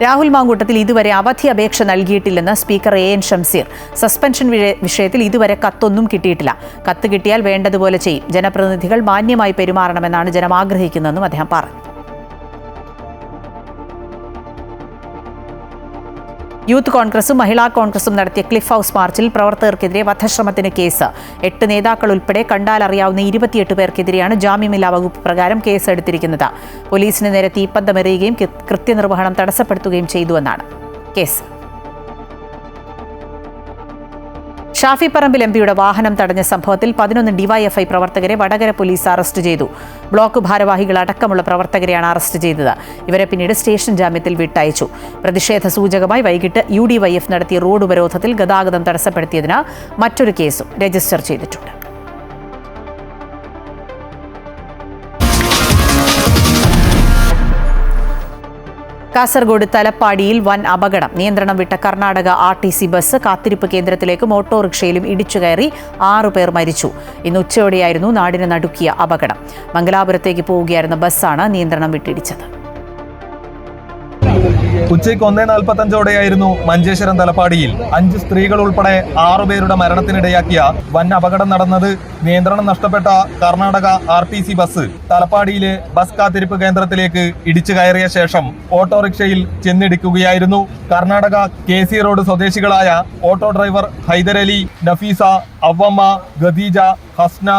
രാഹുൽ മാങ്കൂട്ടത്തിൽ ഇതുവരെ അവധി അപേക്ഷ നൽകിയിട്ടില്ലെന്ന് സ്പീക്കർ എൻ ഷംസീർ. സസ്പെൻഷൻ വിഷയത്തിൽ ഇതുവരെ കത്തൊന്നും കിട്ടിയിട്ടില്ല. കത്ത് കിട്ടിയാൽ വേണ്ടതുപോലെ ചെയ്യും. ജനപ്രതിനിധികൾ മാന്യമായി പെരുമാറണമെന്നാണ് ജനം ആഗ്രഹിക്കുന്നതെന്നും അദ്ദേഹം പറഞ്ഞു. യൂത്ത് കോൺഗ്രസും മഹിളാ കോൺഗ്രസും നടത്തിയ ക്ലിഫ് ഹൗസ് മാർച്ചിൽ പ്രവർത്തകർക്കെതിരെ വധശ്രമത്തിന് കേസ്. 8 നേതാക്കൾ ഉൾപ്പെടെ കണ്ടാലറിയാവുന്ന 28 പേർക്കെതിരെയാണ് ജാമ്യമില്ലാ വകുപ്പ് പ്രകാരം കേസെടുത്തിരിക്കുന്നത്. പോലീസിന് നേരെ തീപ്പന്തമെറിയുകയും കൃത്യനിർവഹണം തടസ്സപ്പെടുത്തുകയും ചെയ്തുവെന്നാണ് കേസ്. ഷാഫി പറമ്പിൽ എംപിയുടെ വാഹനം തടഞ്ഞ സംഭവത്തിൽ 11 ഡിവൈഎഫ്ഐ പ്രവർത്തകരെ വടകര പോലീസ് അറസ്റ്റ് ചെയ്തു. ബ്ലോക്ക് ഭാരവാഹികൾ അടക്കമുള്ള പ്രവർത്തകരെയാണ് അറസ്റ്റ് ചെയ്തത്. ഇവരെ പിന്നീട് സ്റ്റേഷൻ ജാമ്യത്തിൽ വിട്ടയച്ചു. പ്രതിഷേധ സൂചകമായി വൈകിട്ട് UDYF നടത്തിയ റോഡ് ഉപരോധത്തിൽ ഗതാഗതം തടസ്സപ്പെടുത്തിയതിന് മറ്റൊരു കേസും രജിസ്റ്റർ ചെയ്തിട്ടുണ്ട്. കാസർഗോഡ് തലപ്പാടിയിൽ വൻ അപകടം. നിയന്ത്രണം വിട്ട കർണാടക RTC ബസ് കാത്തിരിപ്പ് കേന്ദ്രത്തിലേക്കും ഓട്ടോറിക്ഷയിലും ഇടിച്ചുകയറി 6 പേർ മരിച്ചു. ഇന്ന് ഉച്ചയോടെയായിരുന്നു നാടിനെ നടുക്കിയ അപകടം. മംഗലാപുരത്തേക്ക് പോവുകയായിരുന്ന ബസ്സാണ് നിയന്ത്രണം വിട്ടിടിച്ചത്. ഉച്ചയ്ക്ക് 1:45ഓടെയായിരുന്നു മഞ്ചേശ്വരം തലപ്പാടിയിൽ 5 സ്ത്രീകൾ ഉൾപ്പെടെ 6 പേരുടെ മരണത്തിനിടയാക്കിയ വൻ അപകടം നടന്നത്. നിയന്ത്രണം നഷ്ടപ്പെട്ട കർണാടക RTC ബസ് തലപ്പാടിയിലെ ബസ് കാത്തിരിപ്പ് കേന്ദ്രത്തിലേക്ക് ഇടിച്ചു കയറിയ ശേഷം ഓട്ടോറിക്ഷയിൽ ചെന്നിടിക്കുകയായിരുന്നു. കർണാടക KC റോഡ് സ്വദേശികളായ ഓട്ടോ ഡ്രൈവർ ഹൈദരലി, നഫീസ, അവമ്മ, ഖദീജ, ഹസ്ന,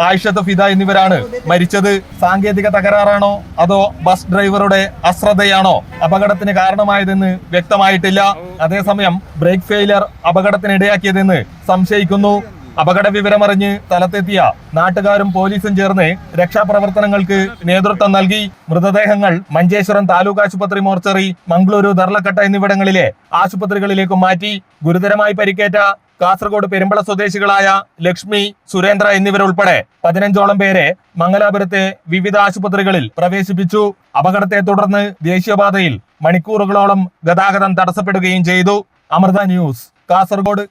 ആയിഷത്ത് ഫിദ എന്നിവരാണ് മരിച്ചത്. സാങ്കേതിക തകരാറാണോ അതോ ബസ് ഡ്രൈവറുടെ അശ്രദ്ധയാണോ അപകടത്തിന് കാരണമായതെന്ന് വ്യക്തമായിട്ടില്ല. അതേസമയം ബ്രേക്ക് ഫെയിലിയർ അപകടത്തിനിടയാക്കിയതെന്ന് സംശയിക്കുന്നു. അപകട വിവരമറിഞ്ഞ് സ്ഥലത്തെത്തിയ നാട്ടുകാരും പോലീസും ചേർന്ന് രക്ഷാപ്രവർത്തനങ്ങൾക്ക് നേതൃത്വം നൽകി. മൃതദേഹങ്ങൾ മഞ്ചേശ്വരം താലൂക്ക് ആശുപത്രി മോർച്ചറി, മംഗളൂരു, ദർലക്കട്ട എന്നിവിടങ്ങളിലെ ആശുപത്രികളിലേക്കും മാറ്റി. ഗുരുതരമായി പരിക്കേറ്റ കാസർഗോഡ് പെരുമ്പള സ്വദേശികളായ ലക്ഷ്മി, സുരേന്ദ്ര എന്നിവരുൾപ്പെടെ 15ഓളം പേരെ മംഗലാപുരത്തെ വിവിധ ആശുപത്രികളിൽ പ്രവേശിപ്പിച്ചു. അപകടത്തെ തുടർന്ന് ദേശീയപാതയിൽ മണിക്കൂറുകളോളം ഗതാഗതം തടസ്സപ്പെടുകയും ചെയ്തു. അമൃത ന്യൂസ്, കാസർഗോഡ്.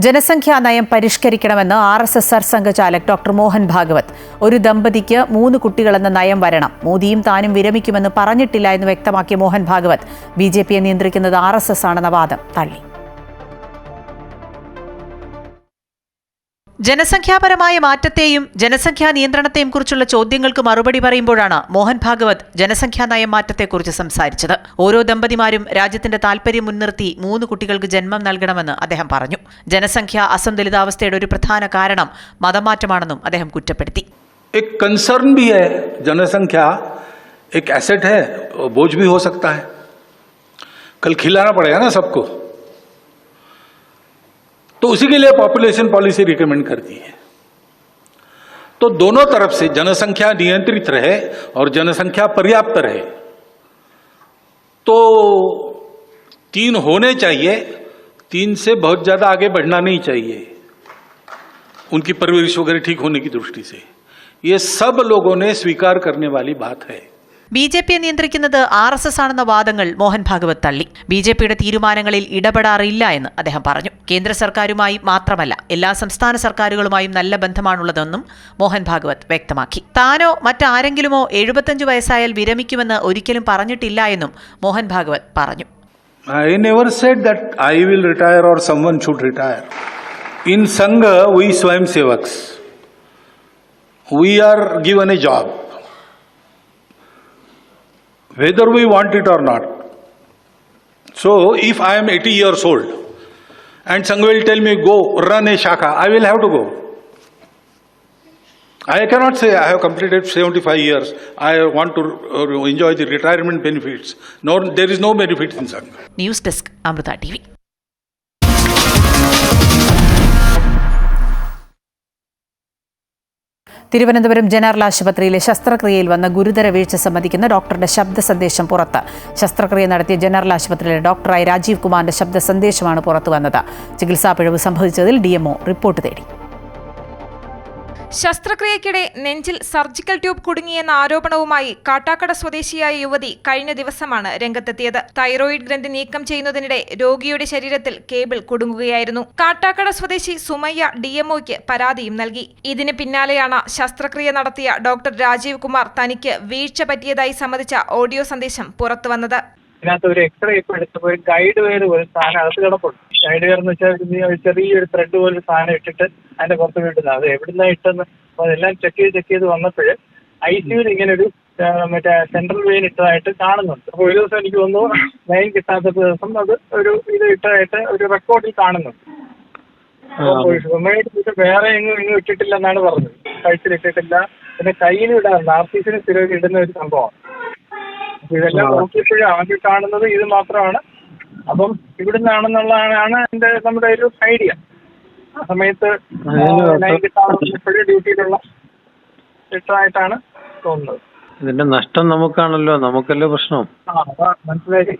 ജനസംഖ്യാ നയം പരിഷ്കരിക്കണമെന്ന് RSS സർസംഘചാലക് ഡോക്ടർ മോഹൻ ഭാഗവത്. ഒരു ദമ്പതിക്ക് 3 കുട്ടികളെന്ന നയം വരണം. മോദിയും താനും വിരമിക്കുമെന്ന് പറഞ്ഞിട്ടില്ല എന്ന് വ്യക്തമാക്കിയ മോഹൻ ഭാഗവത് BJPയെ നിയന്ത്രിക്കുന്നത് RSS ആണെന്ന വാദം തള്ളി. ജനസംഖ്യാപരമായ മാറ്റത്തെയും ജനസംഖ്യാ നിയന്ത്രണത്തെയും കുറിച്ചുള്ള ചോദ്യങ്ങൾക്ക് മറുപടി പറയുമ്പോഴാണ് മോഹൻ ഭാഗവത് ജനസംഖ്യാ നയം മാറ്റത്തെക്കുറിച്ച് സംസാരിച്ചത്. ഓരോ ദമ്പതിമാരും രാജ്യത്തിന്റെ താൽപര്യം മുൻനിർത്തി 3 കുട്ടികൾക്ക് ജന്മം നൽകണമെന്ന് അദ്ദേഹം പറഞ്ഞു. ജനസംഖ്യാ അസന്തുലിതാവസ്ഥയുടെ ഒരു പ്രധാന കാരണം മതമാറ്റമാണെന്നും അദ്ദേഹം കുറ്റപ്പെടുത്തി. एक कंसर्न भी है, जनसंख्या एक एसेट है, बोझ भी हो सकता है, कल खिलाना पड़ेगा ना सबको, तो उसी के लिए पॉपुलेशन पॉलिसी रिकमेंड करती है. तो दोनों तरफ से जनसंख्या नियंत्रित रहे और जनसंख्या पर्याप्त रहे. तो 3 होने चाहिए, 3 से बहुत ज्यादा आगे बढ़ना नहीं चाहिए उनकी परवरिश वगैरह ठीक होने की दृष्टि से. ये सब लोगों ने स्वीकार करने वाली बात है. BJPയെ നിയന്ത്രിക്കുന്നത് RSS ആണെന്ന വാദങ്ങൾ മോഹൻ ഭാഗവത് തള്ളി. BJPയുടെ തീരുമാനങ്ങളിൽ ഇടപെടാറില്ല എന്ന് അദ്ദേഹം പറഞ്ഞു. കേന്ദ്ര സർക്കാരുമായി മാത്രമല്ല എല്ലാ സംസ്ഥാന സർക്കാരുകളുമായും നല്ല ബന്ധമാണുള്ളതെന്നും മോഹൻ ഭാഗവത് വ്യക്തമാക്കി. താനോ മറ്റാരെങ്കിലുമോ 75 വയസ്സായാൽ വിരമിക്കുമെന്ന് ഒരിക്കലും പറഞ്ഞിട്ടില്ല എന്നും മോഹൻ ഭാഗവത് പറഞ്ഞു. I never said that I will retire or someone should retire. In Sangha, we Swayam Sevaks. We are given a job, whether we want it or not. So, if I am 80 years old and Sangha will tell me go run a shaka, I will have to go. I cannot say I have completed 75 years, I want to enjoy the retirement benefits. No, there is no benefit in Sangha. News desk, Amrita TV. Thiruvananthapuram general ആശുപത്രിയിലെ ശസ്ത്രക്രിയയിൽ വന്ന ഗുരുതര വീഴ്ച സംബന്ധിക്കുന്ന ഡോക്ടറുടെ ശബ്ദ സന്ദേശം പുറത്ത്. ശസ്ത്രക്രിയ നടത്തിയ ജനറൽ ആശുപത്രിയിലെ ഡോക്ടറായ രാജീവ് കുമാറിന്റെ ശബ്ദ സന്ദേശമാണ് പുറത്തു വന്നത്. ചികിത്സാ പിഴവ് സംഭവിച്ചതിൽ DMO റിപ്പോർട്ട് തേടി. ശസ്ത്രക്രിയയ്ക്കിടെ നെഞ്ചിൽ സർജിക്കൽ ട്യൂബ് കുടുങ്ങിയെന്ന ആരോപണവുമായി കാട്ടാക്കട സ്വദേശിയായ യുവതി കഴിഞ്ഞ ദിവസമാണ് രംഗത്തെത്തിയത്. തൈറോയിഡ് ഗ്രന്ഥി നീക്കം ചെയ്യുന്നതിനിടെ രോഗിയുടെ ശരീരത്തിൽ കേബിൾ കുടുങ്ങുകയായിരുന്നു. കാട്ടാക്കട സ്വദേശി സുമയ്യ DMOയ്ക്ക് പരാതിയും നൽകി. ഇതിന് പിന്നാലെയാണ് ശസ്ത്രക്രിയ നടത്തിയ ഡോക്ടർ രാജീവ് കുമാർ തനിക്ക് വീഴ്ച പറ്റിയതായി സമ്മതിച്ച ഓഡിയോ സന്ദേശം പുറത്തുവന്നത്. ഇതിനകത്ത് ഒരു എക്സ്റേ ഇപ്പോൾ എടുത്തപ്പോൾ ഒരു ഗൈഡ് വയർ ഒരു സാധനം അകത്ത് കിടപ്പുണ്ട്. ഗൈഡ് വയർ എന്ന് വെച്ചാൽ ചെറിയൊരു ത്രെഡ് പോലെ സാധനം ഇട്ടിട്ട് അതിന്റെ പുറത്ത് കിട്ടുന്നത്. അത് എവിടുന്നാണ് ഇട്ടെന്ന് അതെല്ലാം ചെക്ക് ചെയ്ത് വന്നപ്പോൾ ICUവിൽ ഇങ്ങനെ ഒരു മറ്റേ സെൻട്രൽ വെയിൻ ഇട്ടതായിട്ട് കാണുന്നുണ്ട്. അപ്പോൾ ഒരു ദിവസം എനിക്ക് തോന്നുന്നു വെയിൻ കിട്ടാത്ത ദിവസം അത് ഒരു ഇത് ഇട്ടതായിട്ട് ഒരു റെക്കോർഡിൽ കാണുന്നുണ്ട്. സുമയായിട്ട് വേറെ എങ്ങും ഇട്ടിട്ടില്ലെന്നാണ് പറഞ്ഞത്. കഴുത്തിലിട്ടിട്ടില്ല, പിന്നെ കയ്യിൽ ഇടാറുണ്ട്. RCCന് സ്ഥിരം ഇടുന്ന ഒരു സംഭവമാണ്. ഇതെല്ലാം നോക്കിയപ്പോഴും ആദ്യം കാണുന്നത് ഇത് മാത്രമാണ്. അപ്പം ഇവിടുന്നാണെന്നുള്ളതാണ് നമ്മുടെ ഒരു ഐഡിയ. ആ സമയത്ത് ഡ്യൂട്ടിയിലുള്ള ഇട്ടതായിട്ടാണ് തോന്നുന്നത്. ഇതിന്റെ നഷ്ടം നമുക്കാണല്ലോ, നമുക്കല്ലേ പ്രശ്നം. മനസ്സിലായി.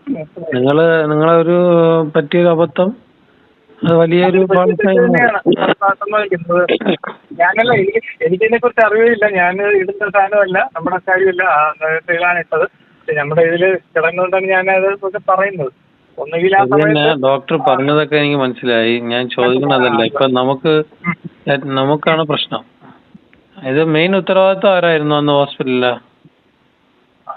നിങ്ങളെ ഒരു പറ്റിയൊരു അബദ്ധം അത് വലിയൊരു സമ്മതിക്കുന്നത്. ഞാനല്ല, എനിക്കിതിനെ കുറിച്ച് അറിവില്ല. ഞാൻ ഇടുന്ന സാധനമല്ല, നമ്മുടെ കാര്യമില്ല. ഇതാണ് ഇട്ടത്. നമ്മുടെ ഇതില് കിടന്നുകൊണ്ടാണ് ഞാനത് പറയുന്നത്. ഒന്നുകിൽ ആ സമയത്ത് ഡോക്ടർ പറഞ്ഞതൊക്കെ എനിക്ക് മനസ്സിലായി. ഞാൻ ചോദിക്കുന്നതല്ല, ഇപ്പൊ നമുക്കാണ് പ്രശ്നം. ഇത് മെയിൻ ഉത്തരവാദിത്വം ആരായിരുന്നു അന്ന് ഹോസ്പിറ്റലില്?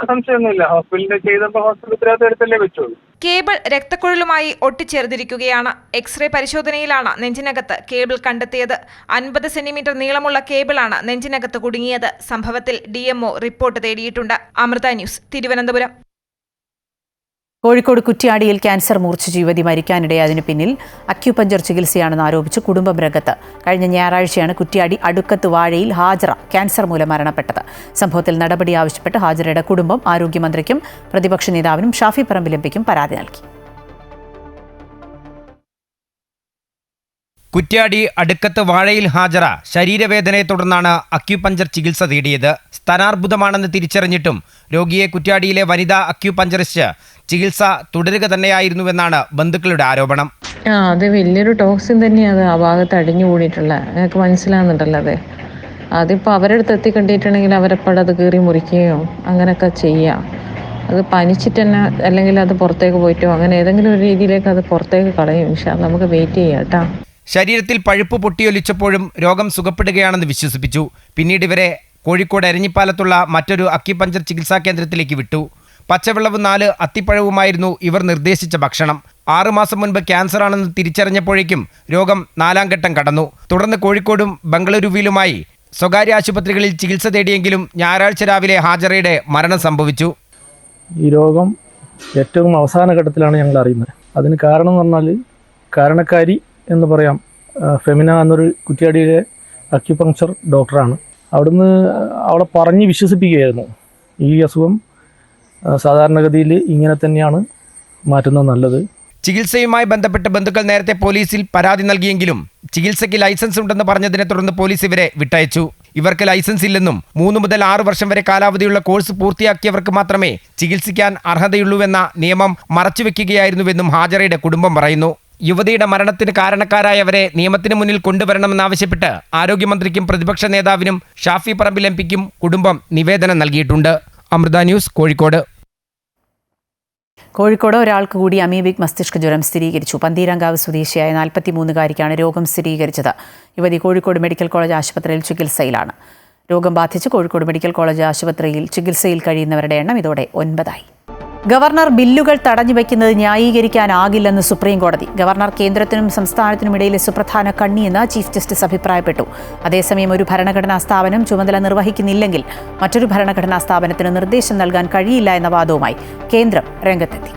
സംശയമൊന്നുമില്ല. ഹോസ്പിറ്റലിൽ ചെയ്തപ്പോൾ ഹോസ്പിറ്റൽ ഉത്തരവാദിത്വം എടുത്തല്ലേ പറ്റുള്ളൂ. കേബിൾ രക്തക്കുഴലുമായി ഒട്ടിച്ചേർന്നിരിക്കുകയാണ്. എക്സ്റേ പരിശോധനയിലാണ് നെഞ്ചിനകത്ത് കേബിൾ കണ്ടെത്തിയത്. 50 സെന്റിമീറ്റർ നീളമുള്ള കേബിളാണ് നെഞ്ചിനകത്ത് കുടുങ്ങിയത്. സംഭവത്തിൽ DMO റിപ്പോർട്ട് തേടിയിട്ടുണ്ട്. അമൃത ന്യൂസ്, തിരുവനന്തപുരം. കോഴിക്കോട് കുറ്റ്യാടിയിൽ ക്യാൻസർ മൂർച്ഛിച്ച് യുവതി മരിക്കാനിടയായതിനു പിന്നിൽ അക്യുപഞ്ചർ ചികിത്സയാണെന്ന് ആരോപിച്ച് കുടുംബം രംഗത്ത്. കഴിഞ്ഞ ഞായറാഴ്ചയാണ് കുറ്റ്യാടി അടുക്കത്ത് വാഴയിൽ ഹാജറ ക്യാൻസർ മൂലം മരണപ്പെട്ടത്. സംഭവത്തിൽ നടപടി ആവശ്യപ്പെട്ട് ഹാജറയുടെ കുടുംബം ആരോഗ്യമന്ത്രിക്കും പ്രതിപക്ഷ നേതാവിനും ഷാഫി പറമ്പിൽ MPക്കും പരാതി നൽകി. കുറ്റ്യാടി അടുക്കത്ത് വാഴയിൽ ഹാജറ ശരീരവേദനയെ തുടർന്നാണ് അക്യുപഞ്ചർ ചികിത്സ തേടിയത്. സ്തനാർബുദമാണെന്ന് തിരിച്ചറിഞ്ഞിട്ടും രോഗിയെ കുറ്റ്യാടിയിലെ വനിതാ അക്യുപഞ്ചറിസ്റ്റ് ചികിത്സ തുടരുക തന്നെയായിരുന്നുവെന്നാണ് ബന്ധുക്കളുടെ ആരോപണം. അത് വലിയൊരു ടോക്സിൻ തന്നെയാണ് ആ ഭാഗത്ത് അടിഞ്ഞു കൂടിയിട്ടുള്ള. ഞങ്ങൾക്ക് മനസ്സിലാകുന്നുണ്ടല്ലോ അത്. അതിപ്പോൾ അവരുടെ അടുത്ത് എത്തിക്കണ്ടിട്ടുണ്ടെങ്കിൽ അവരെപ്പോഴും അത് കീറി മുറിക്കുകയോ അങ്ങനെയൊക്കെ ചെയ്യാം. അത് പനിച്ചിട്ട് തന്നെ അല്ലെങ്കിൽ അത് പുറത്തേക്ക് പോയിട്ടോ അങ്ങനെ ഏതെങ്കിലും ഒരു രീതിയിലേക്ക് അത് പുറത്തേക്ക് കളയും. നമുക്ക് വെയിറ്റ് ചെയ്യാം കേട്ടോ. ശരീരത്തിൽ പഴുപ്പ് പൊട്ടിയൊലിച്ചപ്പോഴും രോഗം സുഖപ്പെടുകയാണെന്ന് വിശ്വസിപ്പിച്ചു. പിന്നീട് ഇവരെ കോഴിക്കോട് എരഞ്ഞിപ്പാലത്തുള്ള മറ്റൊരു അക്യുപഞ്ചർ ചികിത്സാ കേന്ദ്രത്തിലേക്ക് വിട്ടു. പച്ചവെള്ളവും 4 അത്തിപ്പഴവുമായിരുന്നു ഇവർ നിർദ്ദേശിച്ച ഭക്ഷണം. 6 മാസം മുൻപ് ക്യാൻസറാണെന്ന് തിരിച്ചറിഞ്ഞപ്പോഴേക്കും രോഗം 4ാം ഘട്ടം കടന്നു. തുടർന്ന് കോഴിക്കോടും ബംഗളൂരുവിലുമായി സ്വകാര്യ ആശുപത്രികളിൽ ചികിത്സ തേടിയെങ്കിലും ഞായറാഴ്ച രാവിലെ ഹാജറയുടെ മരണം സംഭവിച്ചു. ഈ രോഗം ഏറ്റവും അവസാന ഘട്ടത്തിലാണ് ഞങ്ങൾ അറിയുന്നത്. അതിന് കാരണം എന്ന് പറഞ്ഞാൽ കാരണക്കാരി എന്ന് പറയാം ഫെമിന എന്നൊരു കുറ്റ്യാടിയിലെ അക്യുപങ്ക്ചർ ഡോക്ടറാണ്. അവിടുന്ന് അവളെ പറഞ്ഞ് വിശ്വസിപ്പിക്കുകയായിരുന്നു ഈ അസുഖം സാധാരണഗതിയിൽ ഇങ്ങനെ തന്നെയാണ് മാറ്റുന്നത് നല്ലത്. ചികിത്സയുമായി ബന്ധപ്പെട്ട് ബന്ധുക്കൾ നേരത്തെ പോലീസിൽ പരാതി നൽകിയെങ്കിലും ചികിത്സയ്ക്ക് ലൈസൻസ് ഉണ്ടെന്ന് പറഞ്ഞതിനെ തുടർന്ന് പോലീസ് ഇവരെ വിട്ടയച്ചു. ഇവർക്ക് ലൈസൻസ് ഇല്ലെന്നും 3 മുതൽ 6 വർഷം വരെ കാലാവധിയുള്ള കോഴ്സ് പൂർത്തിയാക്കിയവർക്ക് മാത്രമേ ചികിത്സിക്കാൻ അർഹതയുള്ളൂവെന്ന നിയമം മറച്ചുവെക്കുകയായിരുന്നുവെന്നും ഹാജറയുടെ കുടുംബം പറയുന്നു. യുവതിയുടെ മരണത്തിന് കാരണക്കാരായവരെ നിയമത്തിന് മുന്നിൽ കൊണ്ടുവരണമെന്നാവശ്യപ്പെട്ട് ആരോഗ്യമന്ത്രിക്കും പ്രതിപക്ഷ നേതാവിനും ഷാഫി പറമ്പിൽ എംപിക്കും കുടുംബം നിവേദനം നൽകിയിട്ടുണ്ട്. അമൃത ന്യൂസ്, കോഴിക്കോട്. കോഴിക്കോട് ഒരാൾക്ക് കൂടി അമീബിക് മസ്തിഷ്ക ജ്വരം സ്ഥിരീകരിച്ചു. പന്തീരങ്കാവ് സ്വദേശിയായ 43-കാരിക്കാണ് രോഗം സ്ഥിരീകരിച്ചത്. യുവതി കോഴിക്കോട് മെഡിക്കൽ കോളേജ് ആശുപത്രിയിൽ ചികിത്സയിലാണ്. രോഗം ബാധിച്ച് കോഴിക്കോട് മെഡിക്കൽ കോളേജ് ആശുപത്രിയിൽ ചികിത്സയിൽ കഴിയുന്നവരുടെ എണ്ണം ഇതോടെ 9ആയി. ഗവർണർ ബില്ലുകൾ തടഞ്ഞുവെക്കുന്നത് ന്യായീകരിക്കാനാകില്ലെന്ന് സുപ്രീം കോടതി. ഗവർണർ കേന്ദ്രത്തിനും സംസ്ഥാനത്തിനുമിടയിലെ സുപ്രധാന കണ്ണിയെന്ന് ചീഫ് ജസ്റ്റിസ് അഭിപ്രായപ്പെട്ടു. അതേസമയം ഒരു ഭരണഘടനാ സ്ഥാപനം ചുമതല നിർവഹിക്കുന്നില്ലെങ്കിൽ മറ്റൊരു ഭരണഘടനാ സ്ഥാപനത്തിന് നിർദ്ദേശം നൽകാൻ കഴിയില്ല എന്ന വാദവുമായി കേന്ദ്രം രംഗത്തെത്തി.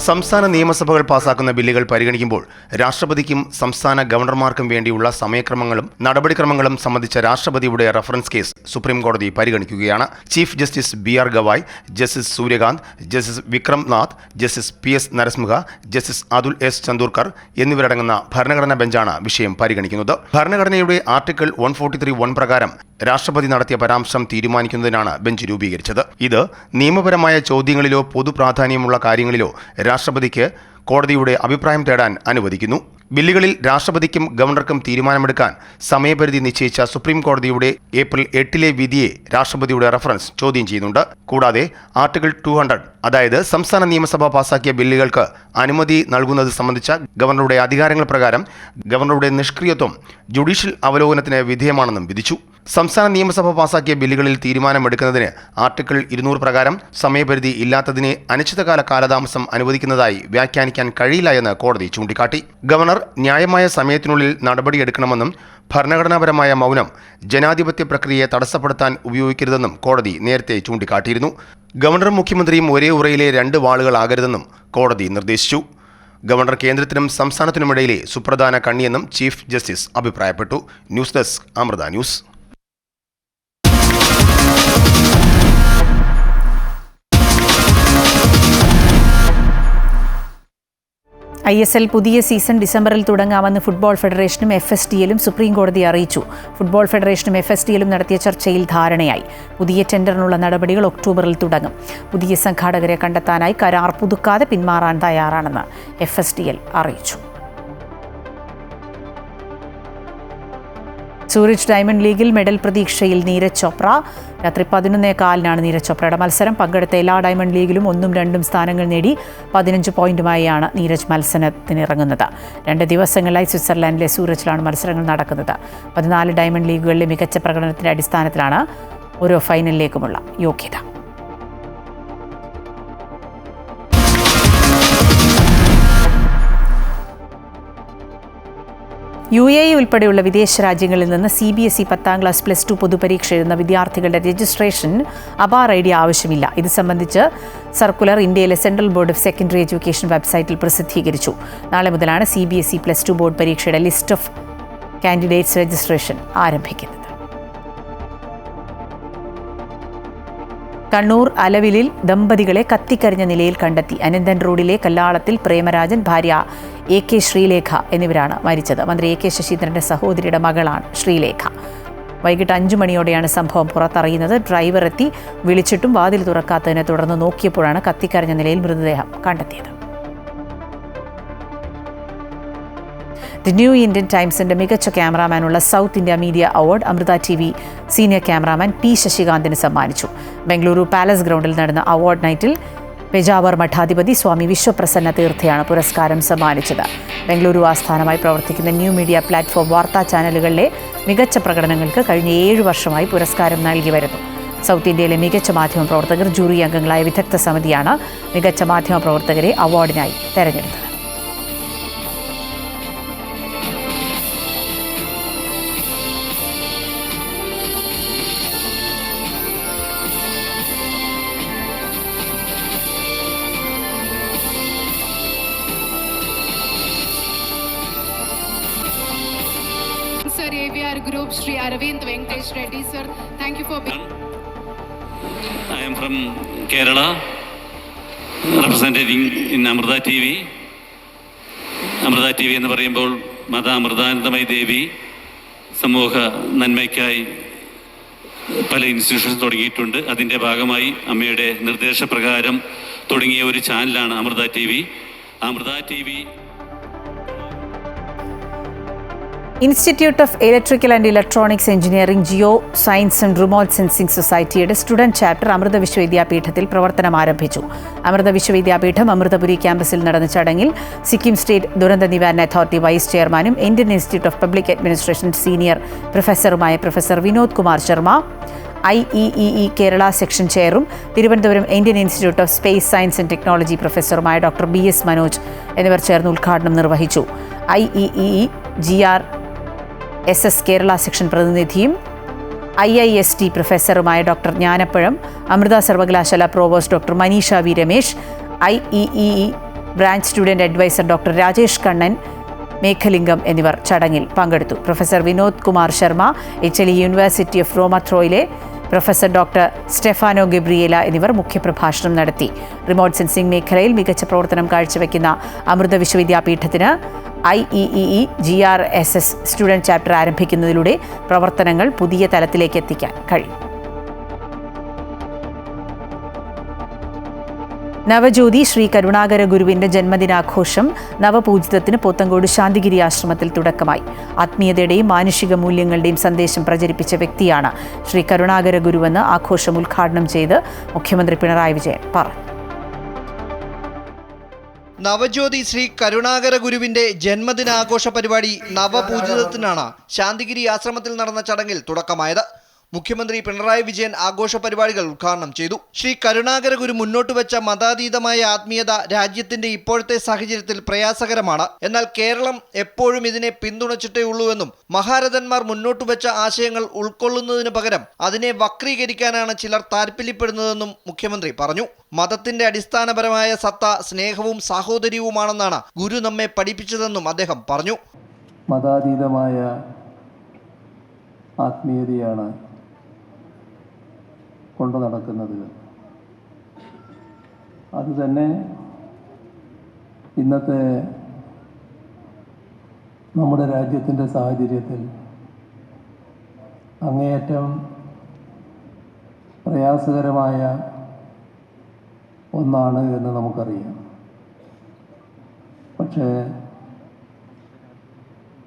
സംസ്ഥാന നിയമസഭകൾ പാസാക്കുന്ന ബില്ലുകൾ പരിഗണിക്കുമ്പോൾ രാഷ്ട്രപതിക്കും സംസ്ഥാന ഗവർണർമാർക്കും വേണ്ടിയുള്ള സമയക്രമങ്ങളും നടപടിക്രമങ്ങളും സംബന്ധിച്ച രാഷ്ട്രപതിയുടെ റഫറൻസ് കേസ് സുപ്രീം കോടതി പരിഗണിക്കുകയാണ്. Chief justice BR Gavai, justice Suryakant, justice Vikram Nath, justice PS Narasimha, justice Atul S Chandurkar എന്നിവരടങ്ങുന്ന ഭരണഘടനാ ബെഞ്ചാണ് വിഷയം പരിഗണിക്കുന്നത്. ഭരണഘടനയുടെ ആർട്ടിക്കിൾ 143(1) പ്രകാരം രാഷ്ട്രപതി നടത്തിയ പരാമർശം തീരുമാനിക്കുന്നതിനാണ് ബെഞ്ച് രൂപീകരിച്ചത്. ഇത് നിയമപരമായ ചോദ്യങ്ങളിലോ പൊതുപ്രാധാന്യമുള്ള കാര്യങ്ങളിലോ രാഷ്ട്രപതിക്ക് കോടതിയുടെ അഭിപ്രായം തേടാൻ അനുവദിക്കുന്നു. ബില്ലുകളിൽ രാഷ്ട്രപതിക്കും ഗവർണർക്കും തീരുമാനമെടുക്കാൻ സമയപരിധി നിശ്ചയിച്ച സുപ്രീം കോടതിയുടെ ഏപ്രിൽ 8 വിധിയെ രാഷ്ട്രപതിയുടെ റഫറൻസ് ചോദ്യം ചെയ്യുന്നുണ്ട്. കൂടാതെ ആർട്ടിക്കിൾ 200, അതായത് സംസ്ഥാന നിയമസഭ പാസാക്കിയ ബില്ലുകൾക്ക് അനുമതി നൽകുന്നത് സംബന്ധിച്ച ഗവർണറുടെ അധികാരങ്ങൾ പ്രകാരം ഗവർണറുടെ നിഷ്ക്രിയത്വം ജുഡീഷ്യൽ അവലോകനത്തിന് വിധേയമാണെന്നും വിധിച്ചു. സംസ്ഥാന നിയമസഭ പാസാക്കിയ ബില്ലുകളിൽ തീരുമാനമെടുക്കുന്നതിന് ആർട്ടിക്കിൾ 200 പ്രകാരം സമയപരിധി ഇല്ലാത്തതിനെ അനിശ്ചിതകാല കാലതാമസം അനുവദിക്കുന്നതായി വ്യാഖ്യാനിക്കാൻ കഴിയില്ല എന്ന് കോടതി ചൂണ്ടിക്കാട്ടി. ഗവർണർ ന്യായമായ സമയത്തിനുള്ളിൽ നടപടിയെടുക്കണമെന്നും ഭരണഘടനാപരമായ മൗനം ജനാധിപത്യ പ്രക്രിയയെ തടസ്സപ്പെടുത്താൻ ഉപയോഗിക്കരുതെന്നും കോടതി നേരത്തെ ചൂണ്ടിക്കാട്ടിയിരുന്നു. ഗവർണറും മുഖ്യമന്ത്രിയും ഒരേ ഉറയിലെ 2 വാളുകളാകരുതെന്നും കോടതി നിർദ്ദേശിച്ചു. ഗവർണർ കേന്ദ്രത്തിനും സംസ്ഥാനത്തിനുമിടയിലെ സുപ്രധാന കണ്ണിയെന്നും ചീഫ് ജസ്റ്റിസ് അഭിപ്രായപ്പെട്ടു. News desk, Amrita news. ISL പുതിയ സീസൺ ഡിസംബറിൽ തുടങ്ങാമെന്ന് ഫുട്ബോൾ ഫെഡറേഷനും FSDLും സുപ്രീം കോടതിയെ അറിയിച്ചു. ഫുട്ബോൾ ഫെഡറേഷനും FSDLും നടത്തിയ ചർച്ചയിൽ ധാരണയായി. പുതിയ ടെൻഡറിനുള്ള നടപടികൾ ഒക്ടോബറിൽ തുടങ്ങും. പുതിയ സംഘാടകരെ കണ്ടെത്താനായി കരാർ പുതുക്കാതെ പിന്മാറാൻ തയ്യാറാണെന്ന് FSDL അറിയിച്ചു. സൂരജ് ഡയമണ്ട് ലീഗിൽ മെഡൽ പ്രതീക്ഷയിൽ നീരജ് ചോപ്ര. രാത്രി 11:15 നീരജ് ചോപ്രയുടെ മത്സരം. പങ്കെടുത്ത എല്ലാ ഡയമണ്ട് ലീഗിലും 1ഉം 2ഉം സ്ഥാനങ്ങൾ നേടി 15 പോയിന്റുമായാണ് നീരജ് മത്സരത്തിനിറങ്ങുന്നത്. 2 ദിവസങ്ങളിലായി സ്വിറ്റ്സർലാൻഡിലെ സൂരജിലാണ് മത്സരങ്ങൾ നടക്കുന്നത്. 14 ഡയമണ്ട് ലീഗുകളിലെ മികച്ച പ്രകടനത്തിന്റെ അടിസ്ഥാനത്തിലാണ് ഓരോ ഫൈനലിലേക്കുമുള്ള യോഗ്യത. UAE ഉൾപ്പെടെയുള്ള വിദേശ രാജ്യങ്ങളിൽ നിന്ന് CBSE 10ാം ക്ലാസ് +2 പൊതുപരീക്ഷ എഴുതുന്ന വിദ്യാർത്ഥികളുടെ രജിസ്ട്രേഷൻ അബാർ ID ആവശ്യമില്ല. ഇത് സംബന്ധിച്ച് സർക്കുലർ ഇന്ത്യയിലെ central board of secondary education വെബ്സൈറ്റിൽ പ്രസിദ്ധീകരിച്ചു. നാളെ മുതലാണ് CBSE +2 ബോർഡ് പരീക്ഷയുടെ ലിസ്റ്റ് ഓഫ് കാൻഡിഡേറ്റ്സ് രജിസ്ട്രേഷൻ ആരംഭിക്കുന്നത്. കണ്ണൂർ അലവിലിൽ ദമ്പതികളെ കത്തിക്കരിഞ്ഞ നിലയിൽ കണ്ടെത്തി. അനന്തൻ റോഡിലെ കല്ലാളത്തിൽ പ്രേമരാജൻ, ഭാര്യ AK ശ്രീലേഖ എന്നിവരാണ് മരിച്ചത്. മന്ത്രി AK ശശീന്ദ്രന്റെ സഹോദരിയുടെ മകളാണ് ശ്രീലേഖ. വൈകിട്ട് 5 മണിയോടെയാണ് സംഭവം പുറത്തറിയുന്നത്. ഡ്രൈവർ എത്തി വിളിച്ചിട്ടും വാതിൽ തുറക്കാത്തതിനെ തുടർന്ന് നോക്കിയപ്പോഴാണ് കത്തിക്കരഞ്ഞ നിലയിൽ മൃതദേഹം കണ്ടെത്തിയത്. ദി ന്യൂ ഇന്ത്യൻ ടൈംസിന്റെ മികച്ച ക്യാമറാമാനുള്ള South India media award Amrita TV senior cameraman P. ശശികാന്തിന് സമ്മാനിച്ചു. ബംഗളൂരു പാലസ് ഗ്രൗണ്ടിൽ നടന്ന അവാർഡ് നൈറ്റിൽ പെജാവർ മഠാധിപതി സ്വാമി വിശ്വപ്രസന്ന തീർത്ഥയാണ് പുരസ്കാരം സമ്മാനിച്ചത്. ബംഗളൂരു ആസ്ഥാനമായി പ്രവർത്തിക്കുന്ന ന്യൂ മീഡിയ പ്ലാറ്റ്ഫോം വാർത്താ ചാനലുകളിലെ മികച്ച പ്രകടനങ്ങൾക്ക് കഴിഞ്ഞ 7 വർഷമായി പുരസ്കാരം നൽകി വരുന്നു. സൗത്ത് ഇന്ത്യയിലെ മികച്ച മാധ്യമപ്രവർത്തകർ ജൂറി അംഗങ്ങളായ വിദഗ്ധ സമിതിയാണ് മികച്ച മാധ്യമപ്രവർത്തകരെ അവാർഡിനായി തെരഞ്ഞെടുത്തത്. Sir, AVR Group, Sri Aravind Venkatesh Reddy, sir, thank you for being. I am from Kerala, representing in Amrita TV. Amrita TV എന്ന് പറയുമ്പോൾ മാതാ അമൃതാനന്ദമയി ദേവി സമൂഹ നന്മയ്ക്കായി പല ഇൻസ്റ്റിറ്റ്യൂഷൻസ് തുടങ്ങിയിട്ടുണ്ട്. അതിൻ്റെ ഭാഗമായി അമ്മയുടെ നിർദ്ദേശപ്രകാരം തുടങ്ങിയ ഒരു ചാനലാണ് Amrita TV. Amrita TV institute of electrical and electronics engineering, geo science and remote sensing സൊസൈറ്റിയുടെ സ്റ്റുഡന്റ് ചാപ്റ്റർ അമൃത വിശ്വവിദ്യാപീഠത്തിൽ പ്രവർത്തനം ആരംഭിച്ചു. അമൃത വിശ്വവിദ്യാപീഠം അമൃതപുരി ക്യാമ്പസിൽ നടന്ന ചടങ്ങിൽ സിക്കിം സ്റ്റേറ്റ് ദുരന്ത നിവാരണ അതോറിറ്റി വൈസ് ചെയർമാനും Indian Institute of Public Administration senior പ്രൊഫസറുമായ professor Vinod Kumar Sharma, IEEE Kerala section ചെയറും Thiruvananthapuram Indian Institute of Space Science and Technology പ്രൊഫസറുമായ ഡോക്ടർ BS മനോജ് എന്നിവർ ചേർന്ന് ഉദ്ഘാടനം നിർവഹിച്ചു. IEEE GRSS കേരള സെക്ഷൻ പ്രതിനിധിയും IIST പ്രൊഫസറുമായ ഡോക്ടർ ജ്ഞാനപ്പഴം, അമൃത സർവകലാശാല provost doctor Maneesha V Ramesh, IEEE branch student advisor doctor Rajesh Kannan Meghalingam എന്നിവർ ചടങ്ങിൽ പങ്കെടുത്തു. Professor Vinod Kumar Sharma, HLE university of റോമത്രോയിലെ പ്രൊഫസർ ഡോക്ടർ സ്റ്റെഫാനോ ഗബ്രിയേല എന്നിവർ മുഖ്യപ്രഭാഷണം നടത്തി. റിമോട്ട് സെൻസിംഗ് മേഖലയിൽ മികച്ച പ്രവർത്തനം കാഴ്ചവെക്കുന്ന അമൃത വിശ്വവിദ്യാപീഠത്തിന് IEEE GRSS സ്റ്റുഡന്റ് ചാപ്റ്റർ ആരംഭിക്കുന്നതിലൂടെ പ്രവർത്തനങ്ങൾ പുതിയ തലത്തിലേക്ക് എത്തിക്കാൻ കഴിയും. നവജ്യോതി ശ്രീ കരുണാകര ഗുരുവിന്റെ ജന്മദിനാഘോഷം നവപൂജിതത്തിന് പോത്തങ്കോട് ശാന്തിഗിരി ആശ്രമത്തിൽ തുടക്കമായി. ആത്മീയതയുടെയും മാനുഷിക മൂല്യങ്ങളുടെയും സന്ദേശം പ്രചരിപ്പിച്ച വ്യക്തിയാണ് ശ്രീ കരുണാകര ഗുരുവെന്ന് ആഘോഷം ഉദ്ഘാടനം ചെയ്ത് മുഖ്യമന്ത്രി പിണറായി വിജയൻ പറഞ്ഞു. നവജ്യോതി ശ്രീ കരുണാകര ഗുരുവിന്റെ ജന്മദിനാഘോഷ പരിപാടി നവപൂജിതത്തിനാണ് ശാന്തിഗിരി ആശ്രമത്തിൽ നടന്ന ചടങ്ങിൽ തുടക്കമായത്. മുഖ്യമന്ത്രി പിണറായി വിജയൻ ആഘോഷ പരിപാടികൾ ഉദ്ഘാടനം ചെയ്തു. ശ്രീ കരുണാകര ഗുരു മുന്നോട്ട് വെച്ച മതാതീതമായ ആത്മീയത രാജ്യത്തിന്റെ ഇപ്പോഴത്തെ സാഹചര്യത്തിൽ പ്രയാസകരമാണ്. എന്നാൽ കേരളം എപ്പോഴും ഇതിനെ പിന്തുണച്ചിട്ടേ ഉള്ളൂവെന്നും മഹാരഥന്മാർ മുന്നോട്ട് വെച്ച ആശയങ്ങൾ ഉൾക്കൊള്ളുന്നതിന് പകരം അതിനെ വക്രീകരിക്കാനാണ് ചിലർ താൽപര്യപ്പെടുന്നതെന്നും മുഖ്യമന്ത്രി പറഞ്ഞു. മതത്തിന്റെ അടിസ്ഥാനപരമായ സത്ത സ്നേഹവും സാഹോദര്യവുമാണെന്നാണ് ഗുരു നമ്മെ പഠിപ്പിച്ചതെന്നും അദ്ദേഹം പറഞ്ഞു. മതാതീതമായ ആത്മീയതയാണ് കൊണ്ടു നടക്കുന്നത്. അതുതന്നെ ഇന്നത്തെ നമ്മുടെ രാജ്യത്തിൻ്റെ സാഹചര്യത്തിൽ അങ്ങേയറ്റം പ്രയാസകരമായ ഒന്നാണ് എന്ന് നമുക്കറിയാം. പക്ഷേ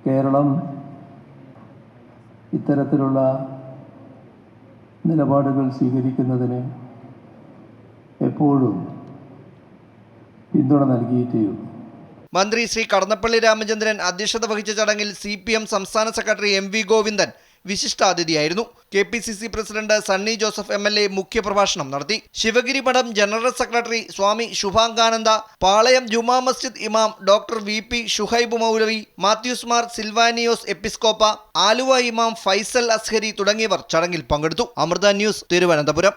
കേരളം ഇത്തരത്തിലുള്ള നിലപാടുകൾ സ്വീകരിക്കുന്നതിന് എപ്പോഴും പിന്തുണ നൽകിയിട്ടേയുള്ളൂ. മന്ത്രി ശ്രീ കടന്നപ്പള്ളി രാമചന്ദ്രൻ അധ്യക്ഷത വഹിച്ച ചടങ്ങിൽ CPM സംസ്ഥാന സെക്രട്ടറി MV ഗോവിന്ദൻ വിശിഷ്ടാതിഥിയായിരുന്നു. KPCC president Sunny Joseph MLA മുഖ്യപ്രഭാഷണം നടത്തി. ശിവഗിരി മഠം ജനറൽ സെക്രട്ടറി സ്വാമി ശുഭാംഗാനന്ദ, പാളയം ജുമാ മസ്ജിദ് ഇമാം ഡോക്ടർ VP ഷുഹൈബ് മൗലവി, മാത്യൂസ് മാർ സിൽവാനിയോസ് എപ്പിസ്കോപ്പ, ആലുവ ഇമാം ഫൈസൽ അസ്ഹരി തുടങ്ങിയവർ ചടങ്ങിൽ പങ്കെടുത്തു. അമൃത ന്യൂസ്, തിരുവനന്തപുരം.